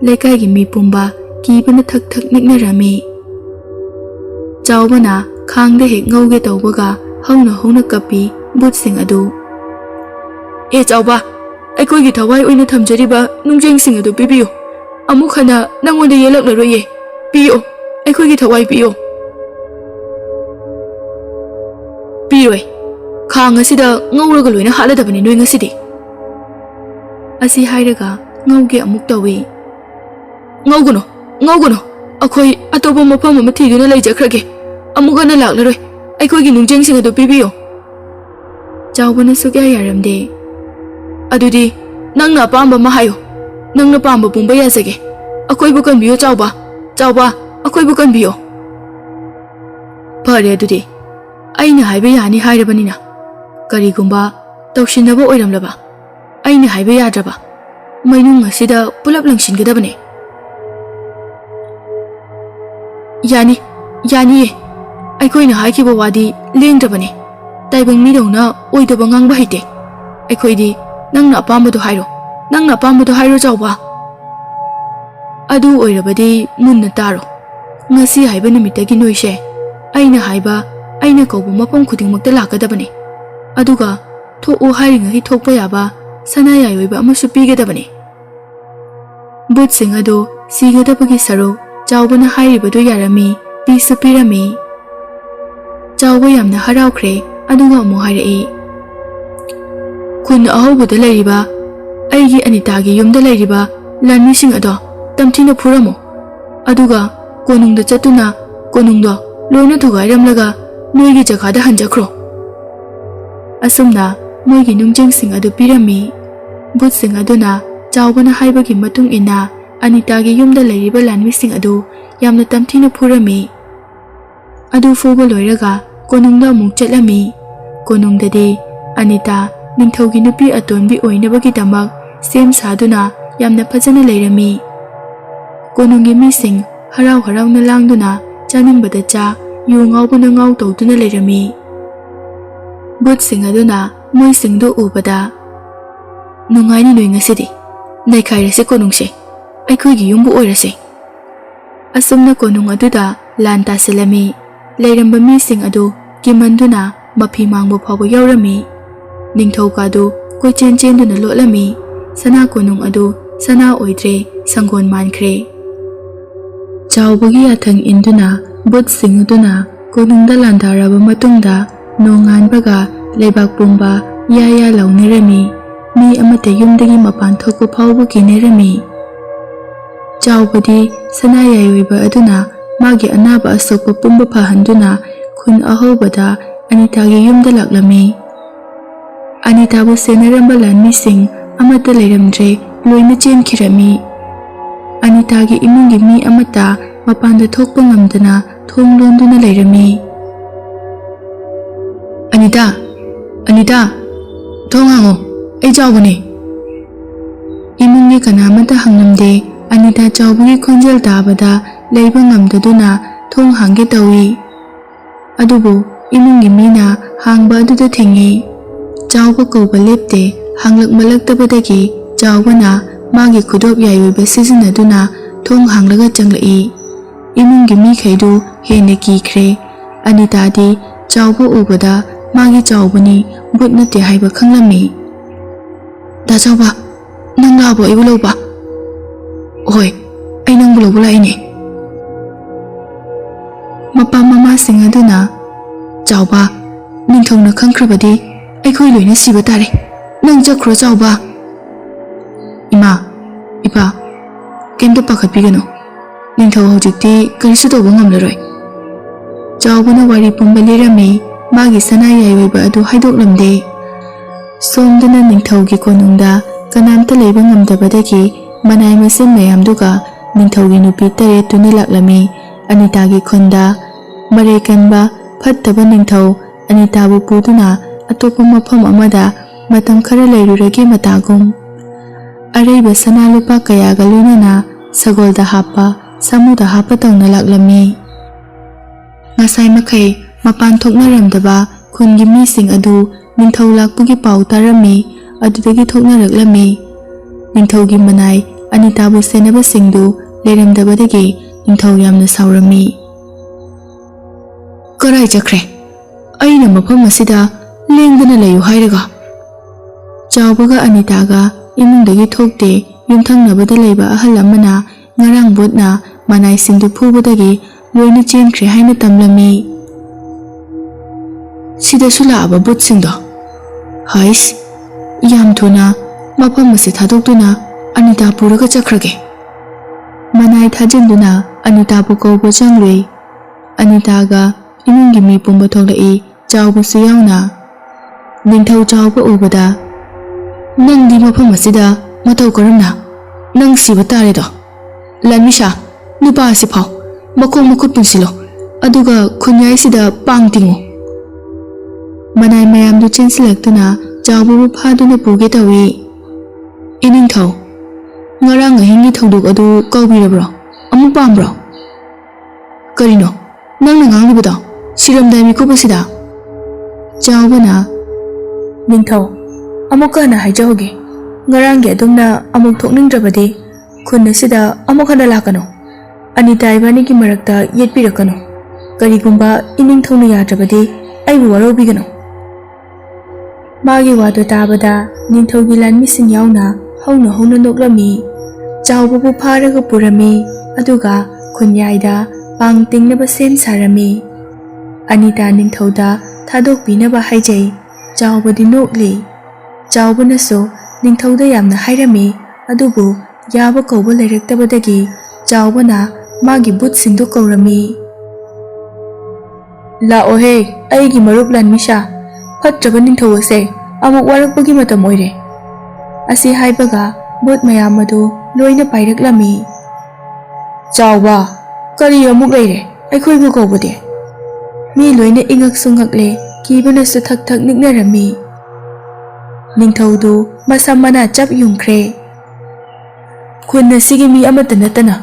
ꯂꯩꯀꯥꯏꯒꯤ ꯃꯤ ꯄꯨꯝꯕ ꯀꯤꯕꯅ ꯊꯛ ꯊꯛ ꯅꯤꯛꯅꯔꯝꯃꯤ ꯆꯥꯎꯕꯅ ꯈꯥꯡꯗ ꯍꯦꯛ ꯉꯧꯒꯦ ꯇꯧꯕꯒ ꯍꯧꯅ ꯍꯧꯅ ꯀꯞꯄꯤ ꯕꯨꯠꯁꯤꯡ ꯑꯗꯨ ꯑꯦ ꯆꯥꯎꯕ ꯑꯩꯈꯣꯏꯒꯤ ꯊꯋꯥꯏ ꯑꯣꯏꯅ ꯊꯝꯖꯔꯤꯕ ꯅꯨꯡꯖꯤꯡꯁꯤꯡ ꯑꯗꯨ ꯄꯤꯕꯤꯌꯨ ꯑꯃꯨꯛ ꯍꯟꯅ ꯅꯪꯉꯣꯟꯗ ꯌꯦꯜꯂꯛꯂꯔꯣꯏꯌꯦ ꯄꯤꯌꯣ ꯑꯩꯈꯣꯏꯒꯤ ꯊꯋꯥꯏ ꯄꯤꯌꯣ ꯄꯤꯔꯣꯏ ꯈꯥꯡ ꯑꯁꯤꯗ ꯉꯧꯔꯒ ꯂꯣꯏꯅ ꯍꯥꯠꯂꯗꯕꯅꯤ ꯅꯣꯏ ꯉꯁꯤꯗꯤ ꯑꯁꯤ ꯍꯥꯏꯔꯒ ꯉꯧꯒꯦ ꯑꯃꯨꯛ ꯇꯧꯏ ꯉꯧꯒꯅꯨ ꯉꯧꯒꯅꯨ ꯑꯩꯈꯣꯏ ꯑꯇꯣꯞꯄ ꯃꯐꯝ ꯑꯃ ꯊꯤꯗꯨꯅ ꯂꯩꯖꯈ꯭ꯔꯒꯦ ꯑꯃꯨꯛ ꯍꯟꯅ ꯂꯥꯛꯂꯔꯣꯏ ꯑꯩꯈꯣꯏꯒꯤ ꯅꯨꯡꯖꯤꯡꯁꯤꯡ ꯑꯗꯨ ꯄꯤꯕꯤꯌꯣ ꯆꯥꯎꯕꯅ ꯁꯨꯛꯌꯥ ꯌꯥꯔꯝꯗꯦ ꯑꯗꯨꯗꯤ ꯅꯪꯅ ꯑꯄꯥꯝꯕ ꯑꯃ ꯍꯥꯏꯌꯣ ꯅꯪꯅ ꯄꯥꯝꯕ ꯄꯨꯡꯕ ꯌꯥꯖꯒꯦ ꯑꯩꯈꯣꯏꯕꯨ ꯀꯟꯕꯤꯌꯣ ꯆꯥꯎꯕ ꯆꯥꯎꯕ ꯑꯩꯈꯣꯏꯕꯨ ꯀꯟꯕꯤꯌꯣ ꯐꯔꯦ ꯑꯗꯨꯗꯤ ꯑꯩꯅ ꯍꯥꯏꯕ ꯌꯥꯅꯤ ꯍꯥꯏꯔꯕꯅꯤꯅ ꯀꯔꯤꯒꯨꯝꯕ ꯇꯧꯁꯤꯟꯅꯕ ꯑꯣꯏꯔꯝꯂꯕ ꯑꯩꯅ ꯍꯥꯏꯕ ꯌꯥꯗ꯭ꯔꯕ ꯃꯩꯅꯨꯡ ꯑꯁꯤꯗ ꯄꯨꯂꯞ ꯂꯪꯁꯤꯟꯒꯗꯕꯅꯤ ꯌꯥꯅꯤ ꯌꯥꯅꯤꯌꯦ ꯑꯩꯈꯣꯏꯅ ꯍꯥꯏꯈꯤꯕ ꯋꯥꯗꯤ ꯂꯦꯡꯗ꯭ꯔꯕꯅꯤ ꯇꯥꯏꯕꯪ ꯃꯤꯗꯧꯅ ꯑꯣꯏꯗꯕ ꯉꯥꯡꯕ ꯍꯩꯇꯦ ꯑꯩꯈꯣꯏꯗꯤ ꯅꯪꯅ ꯑꯄꯥꯝꯕꯗꯣ ꯍꯥꯏꯔꯣ ꯅꯪꯅ ꯑꯄꯥꯝꯕꯗꯣ ꯍꯥꯏꯔꯣ ꯆꯥꯎꯕ ꯑꯗꯨ ꯑꯣꯏꯔꯕꯗꯤ ꯃꯨꯟꯅ ꯇꯥꯔꯣ ꯉꯁꯤ ꯍꯥꯏꯕ ꯅꯨꯃꯤꯠꯇꯒꯤ ꯅꯣꯏꯁꯦ ꯑꯩꯅ ꯍꯥꯏꯕ ꯑꯩꯅ ꯀꯧꯕ ꯃꯐꯝ ꯈꯨꯗꯤꯡꯃꯛꯇ ꯂꯥꯛꯀꯗꯕꯅꯤ ꯑꯗꯨꯒ ꯊꯣꯛꯎ ꯍꯥꯏꯔꯤꯉꯩ ꯊꯣꯛꯄ ꯌꯥꯕ ꯁꯅꯥꯌꯥꯏ ꯑꯣꯏꯕ ꯑꯃꯁꯨ ꯄꯤꯒꯗꯕꯅꯤ ꯕꯨꯠꯁꯤꯡ ꯑꯗꯨ ꯁꯤꯒꯗꯕꯒꯤ ꯁꯔꯨꯛ ꯆꯥꯎꯕꯅ ꯍꯥꯏꯔꯤꯕꯗꯨ ꯌꯥꯔꯝꯃꯤ ꯄꯤꯁꯨ ꯄꯤꯔꯝꯃꯤ ꯆꯥꯎꯕ ꯌꯥꯝꯅ ꯍꯔꯥꯎꯈ꯭ꯔꯦ ꯑꯗꯨꯒ ꯑꯃꯨꯛ ꯍꯥꯏꯔꯛꯏ ꯈꯨꯟ ꯑꯍꯧꯕꯗ ꯂꯩꯔꯤꯕ ꯑꯩꯒꯤ ꯑꯅꯤꯇꯥꯒꯤ ꯌꯨꯝꯗ ꯂꯩꯔꯤꯕ ꯂꯥꯟꯃꯤꯁꯤꯡ ꯑꯗꯣ ꯇꯝꯊꯤꯅ ꯐꯨꯔꯝꯃꯨ ꯑꯗꯨꯒ ꯀꯣꯅꯨꯡꯗ ꯆꯠꯇꯨꯅ ꯀꯣꯅꯨꯡꯗꯣ ꯂꯣꯏꯅ ꯊꯨꯒꯥꯏꯔꯝꯂꯒ ꯅꯣꯏꯒꯤ ꯖꯒꯥꯗ ꯍꯟꯖꯈ꯭ꯔꯣ ꯑꯁꯨꯝꯅ ꯃꯣꯏꯒꯤ ꯅꯨꯡꯖꯤꯡꯁꯤꯡ ꯑꯗꯨ ꯄꯤꯔꯝꯃꯤ ꯕꯨꯠꯁꯤꯡ ꯑꯗꯨꯅ ꯆꯥꯎꯕꯅ ꯍꯥꯏꯕꯒꯤ ꯃꯇꯨꯡ ꯏꯟꯅ ꯑꯅꯤꯇꯥꯒꯤ ꯌꯨꯝꯗ ꯂꯩꯔꯤꯕ ꯂꯥꯟꯃꯤꯁꯤꯡ ꯑꯗꯨ ꯌꯥꯝꯅ ꯇꯝꯊꯤꯅ ꯐꯨꯔꯝꯃꯤ ꯑꯗꯨ ꯐꯨꯕ ꯂꯣꯏꯔꯒ ꯀꯣꯅꯨꯡꯗ ꯑꯃꯨꯛ ꯆꯠꯂꯝꯃꯤ ꯀꯣꯅꯨꯡꯗꯗꯤ ꯑꯅꯤꯇꯥ ꯅꯤꯡꯊꯧꯒꯤ ꯅꯨꯄꯤ ꯑꯇꯣꯟꯕꯤ ꯑꯣꯏꯅꯕꯒꯤꯗꯃꯛ ꯁꯦꯝ ꯁꯥꯗꯨꯅ ꯌꯥꯝꯅ ꯐꯖꯅ ꯂꯩꯔꯝꯃꯤ ꯀꯣꯅꯨꯡꯒꯤ ꯃꯤꯁꯤꯡ ꯍꯔꯥꯎ ꯍꯔꯥꯎꯅ ꯂꯥꯡꯗꯨꯅ ꯆꯥꯅꯤꯡꯕꯗ ꯆꯥ ꯌꯨ ꯉꯥꯎꯕꯅ ꯉꯥꯎ ꯇꯧꯗꯨꯅ ꯂꯩꯔꯝꯃꯤ ꯕꯨꯠꯁꯤꯡ ꯑꯗꯨꯅ ꯃꯣꯏꯁꯤꯡꯗꯨ ꯎꯕꯗ ꯅꯨꯡꯉꯥꯏꯅꯤ ꯅꯣꯏ ꯉꯁꯤꯗꯤ ꯅꯩꯈꯥꯏꯔꯁꯦ ꯀꯣꯅꯨꯡꯁꯦ ꯑꯩꯈꯣꯏꯒꯤ ꯌꯨꯝꯕꯨ ꯑꯣꯏꯔꯁꯦ ꯑꯁꯨꯝꯅ ꯀꯣꯅꯨꯡ ꯑꯗꯨꯗ ꯂꯥꯟ ꯇꯥꯁꯤꯜꯂꯝꯃꯤ ꯂꯩꯔꯝꯕ ꯃꯤꯁꯤꯡ ꯑꯗꯨ ꯀꯤꯃꯟꯗꯨꯅ ꯃꯐꯤ ꯃꯥꯡꯕ ꯐꯥꯎꯕ ꯌꯥꯎꯔꯝꯃꯤ ꯅꯤꯡꯊꯧꯀꯥꯗꯨ ꯀꯣꯏꯆꯦꯟ ꯆꯦꯟꯗꯨꯅ ꯂꯣꯠꯂꯝꯃꯤ ꯁꯅꯥ ꯀꯣꯅꯨꯡ ꯑꯗꯨ ꯁꯅꯥ ꯑꯣꯏꯗ꯭ꯔꯦ ꯁꯪꯒꯣꯜ ꯃꯥꯟꯈ꯭ꯔꯦ ꯆꯥꯎꯕꯒꯤ ꯌꯥꯊꯪ ꯏꯟꯗꯨꯅ ꯕꯨꯠꯁꯤꯡ ꯑꯗꯨꯅ ꯀꯣꯅꯨꯡꯗ ꯂꯥꯟꯗꯥꯔꯕ ꯃꯇꯨꯡꯗ ꯅꯣꯡꯉꯥꯟꯕꯒ ꯂꯩꯕꯥꯛ ꯄꯨꯝꯕ ꯌꯥ ꯌꯥ ꯂꯥꯎꯅꯔꯝꯃꯤ ꯃꯤ ꯑꯃꯠꯇ ꯌꯨꯝꯗꯒꯤ ꯃꯄꯥꯟ ꯊꯣꯛꯄ ꯐꯥꯎꯕ ꯀꯤꯅꯔꯝꯃꯤ ꯆꯥꯎꯕꯗꯤ ꯁꯅꯥꯌꯥꯏ ꯑꯣꯏꯕ ꯑꯗꯨꯅ ꯃꯥꯒꯤ ꯑꯅꯥꯕ ꯑꯁꯣꯛꯄ ꯄꯨꯝꯕ ꯐꯍꯟꯗꯨꯅ ꯈꯨꯟ ꯑꯍꯧꯕꯗ ꯑꯅꯤꯇꯥꯒꯤ ꯌꯨꯝꯗ ꯂꯥꯛꯂꯝꯃꯤ ꯑꯅꯤꯇꯥꯕꯨ ꯁꯦꯟꯅꯔꯝꯕ ꯂꯥꯟꯃꯤꯁꯤꯡ ꯑꯃꯠꯇ ꯂꯩꯔꯝꯗ꯭ꯔꯦ ꯂꯣꯏꯅ ꯆꯦꯟꯈꯤꯔꯝꯃꯤ Anitagi imungi mi amata mapanda thokpa ngamdana thong londuna leirami. Anita, thong hango, ai chawbane. Imungi kanamata hanglamde Anita chawbugi khonjel tabada leiba ngamdaduna thong hangge tawi. Adubu imungi mina hangba aduda thingi. Chawba kauba lepte hanglak malaktabadagi chawbana magi khudop yaiba sizinaduna thong hanglaga changlai. Imungi mi khaidu hene kikhre. Anita di chawba ubada magi chawbani but nate haiba khanglami. Da chawba, nang labo aibu lawba. Hoi, ai nang bulo laine. Mapa mama sing aduna chawba ningthongna khangkhrabadi aikhoi loina siba tare. Nang chakhro chawba. Ima, ipa, kemta pakhatpigano. Ningthau hojikti karisu tawba ngamlaroi. Chawbana wari pumba lirami magi sanai yaiba adu haidoklamde. Somdana ningthaugi konungda kanamta leiba ngamdabadagi manai masin mayamduga ningthaugi nupi tare tuni laklami. Anitagi khonda mare kanba phattaba ningthau Anitabu puduna atopa mafam amada matam khara leiruragi matagum. Araiba sana lupa kayaga loinana sagolda hapa samuda hapa tawna laklami. Ngasai makai mapan thoknaramdaba khungi mising adu ningthau lakpugi pau tarami adudagi thoknaraklami. Ningthaugi manai Anitabu senaba singdu leiramdabadagi ningthau yamna saurami. Karai chakre aina mafam asida lengdana layu hairaga. Chawbaga Anitaga imungdagi thokte yumthangnabada leiba ahal amana ngarang botna manai singdu phubadagi loina chenkhre haina tamlami. Sida sula bot singdo hais yam thuna mafam asi thadokduna Anita puraga chakhrage. Manai thajinduna Anitabu kauba changlui. Anitaga imungi mi pumba thoklai chawbasu yauna. Ningthau chawba ubada nangdi mafam asida matau karamna nang siba tare do. Lanmisha nupa asi phau makong makut punsilo aduga khunyai sida pangtingo. Manai mayamdu chensilaktuna chawbabu phaduna puge tawi. Iningthau ngarang ahingi thoduk adu kaubirabro amuk pambro. Karino nangna nganglibado siramdai mikupasida. Chawbana ningthau amuka na haijahoge ngarangi adumna amuk thokningdrabadi khunna sida amuk hana lakano. Anita ibanigi marakta yetpirakano. Karigumba iningthauna yadrabadi aibu warobigano. Magi wado tabada ningthaugi lanmising yauna hauna noklami. Chawbabu pharaga purami aduga khunyaida pangtingnaba sem sarami. Anita ningthauda thadokpinaba haijai. Chawbadi nokli. Chawbanasu ningthauda yamna hairami adubu yaba kauba leiraktabadagi chawbana magi but singdu kaurami. Laohe aigi marup Lanmisha phatraba ningthau ase amuk warakpagi matam oire. Asi haibaga but mayam adu loina pairaklami. Chawba kari amuk leire aikhoibu kaubade. Mi loina ingak sungakle kibanasu thak niknarami. Ningthaudu masamana chap yungkhre. Khunna sigi mi amata natana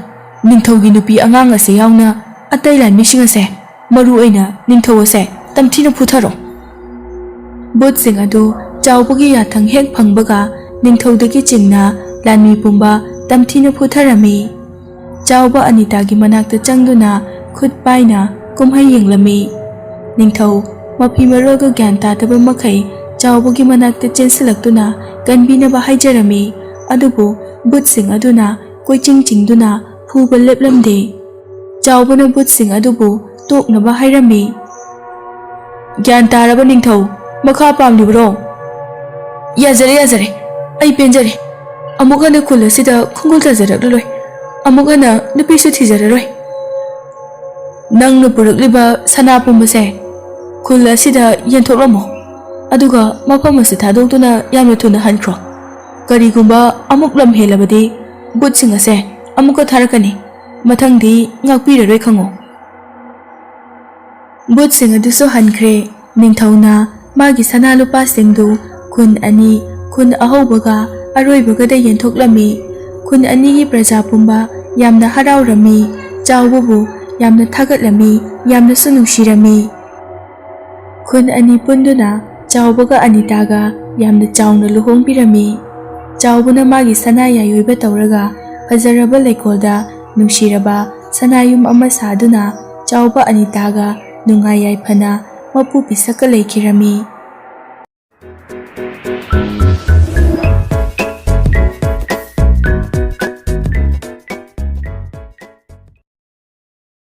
ningthaugi nupi angang ase yauna atai lanmising ase maru aina ningthau ase tamthina phutharo. But sing adu chawbagi yathang hek phangbaga ningthaudagi chingna lanmi pumba tamthina phutharami. Chawba Anitagi manakta changduna khut paina kumhai yenglami. Ningthau mapi maroga gyan tataba makai chawbagi manakta chensilaktuna kanbinaba haijarami. Adubu butsing aduna koiching chingduna phuba leplamde. Chawbana butsing adubu toknaba hairami. Gyan taraba ningthau makha pamlibro. Yazare ai penjare amugana khula sida khungul tajaraklaloi amugana nupisu thijararoi. Nangna purakliba sana pumbase khula sida yenthokramo aduga mafam asi thadokduna yamna thuna hankhro. Karigumba amuk lam helabadi butsing ase ꯑꯃꯨꯛꯀ ꯊꯥꯔꯛꯀꯅꯤ, ꯃꯊꯪꯗꯤ ꯉꯥꯛꯄꯤꯔꯔꯣꯏ ꯈꯪꯉꯣ꯫ ꯚꯨꯠꯁꯤꯡ ꯑꯗꯨꯁꯨ ꯍꯟꯈ꯭ꯔꯦ꯫ ꯅꯤꯡꯊꯧꯅ ꯃꯥꯒꯤ ꯁꯅꯥ ꯂꯨꯄꯥꯁꯤꯡꯗꯨ ꯈꯨꯟ ꯑꯅꯤ, ꯈꯨꯟ ꯑꯍꯧꯕꯒ ꯑꯔꯣꯏꯕꯒꯗ ꯌꯦꯟꯊꯣꯛꯂꯝꯃꯤ꯫ ꯈꯨꯟ ꯑꯅꯤꯒꯤ ꯄ꯭ꯔꯖꯥ ꯄꯨꯝꯕ ꯌꯥꯝꯅ ꯍꯔꯥꯎꯔꯝꯃꯤ, ꯆꯥꯎꯕꯕꯨ ꯌꯥꯝꯅ ꯊꯥꯒꯠꯂꯝꯃꯤ, ꯌꯥꯝꯅꯁꯨ ꯅꯨꯡꯁꯤꯔꯝꯃꯤ꯫ ꯈꯨꯟ ꯑꯅꯤ ꯄꯨꯟꯗꯨꯅ ꯆꯥꯎꯕꯒ ꯑꯅꯤꯇꯥꯒ ꯌꯥꯝꯅ ꯆꯥꯎꯅ ꯂꯨꯍꯣꯡꯕꯤꯔꯝꯃꯤ꯫ ꯆꯥꯎꯕꯅ ꯃꯥꯒꯤ ꯁꯅꯥ ꯌꯥꯏꯑꯣꯏꯕ ꯇꯧꯔꯒ ꯐꯖꯔꯕ ꯂꯩꯀꯣꯜꯗ ꯅꯨꯡꯁꯤꯔꯕ ꯁꯅꯥꯌꯨꯝ ꯑꯃ ꯁꯥꯗꯨꯅ ꯆꯥꯎꯕ ꯑꯅꯤꯇꯥꯒ ꯅꯨꯡꯉꯥꯏ ꯌꯥꯏꯐꯅ ꯃꯄꯨ ꯄꯤꯁꯛꯀ ꯂꯩꯈꯤꯔꯝꯃꯤ꯫